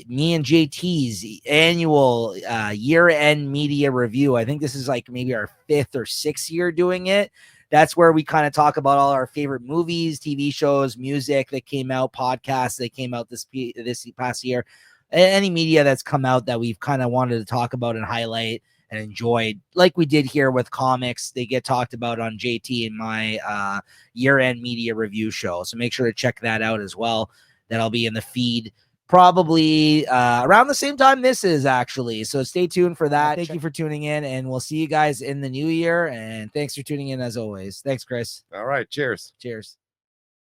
me and JT's annual year-end media review. I think this is like maybe our 5th or 6th year doing it. That's where we kind of talk about all our favorite movies, TV shows, music that came out, podcasts that came out this past year, any media that's come out that we've kind of wanted to talk about and highlight and enjoyed, like we did here with comics. They get talked about on JT and my year-end media review show. So make sure to check that out as well. That'll be in the feed probably around the same time this is actually. So stay tuned for that. Thank you for tuning in, and we'll see you guys in the new year. And thanks for tuning in as always. Thanks, Chris. All right. Cheers. Cheers.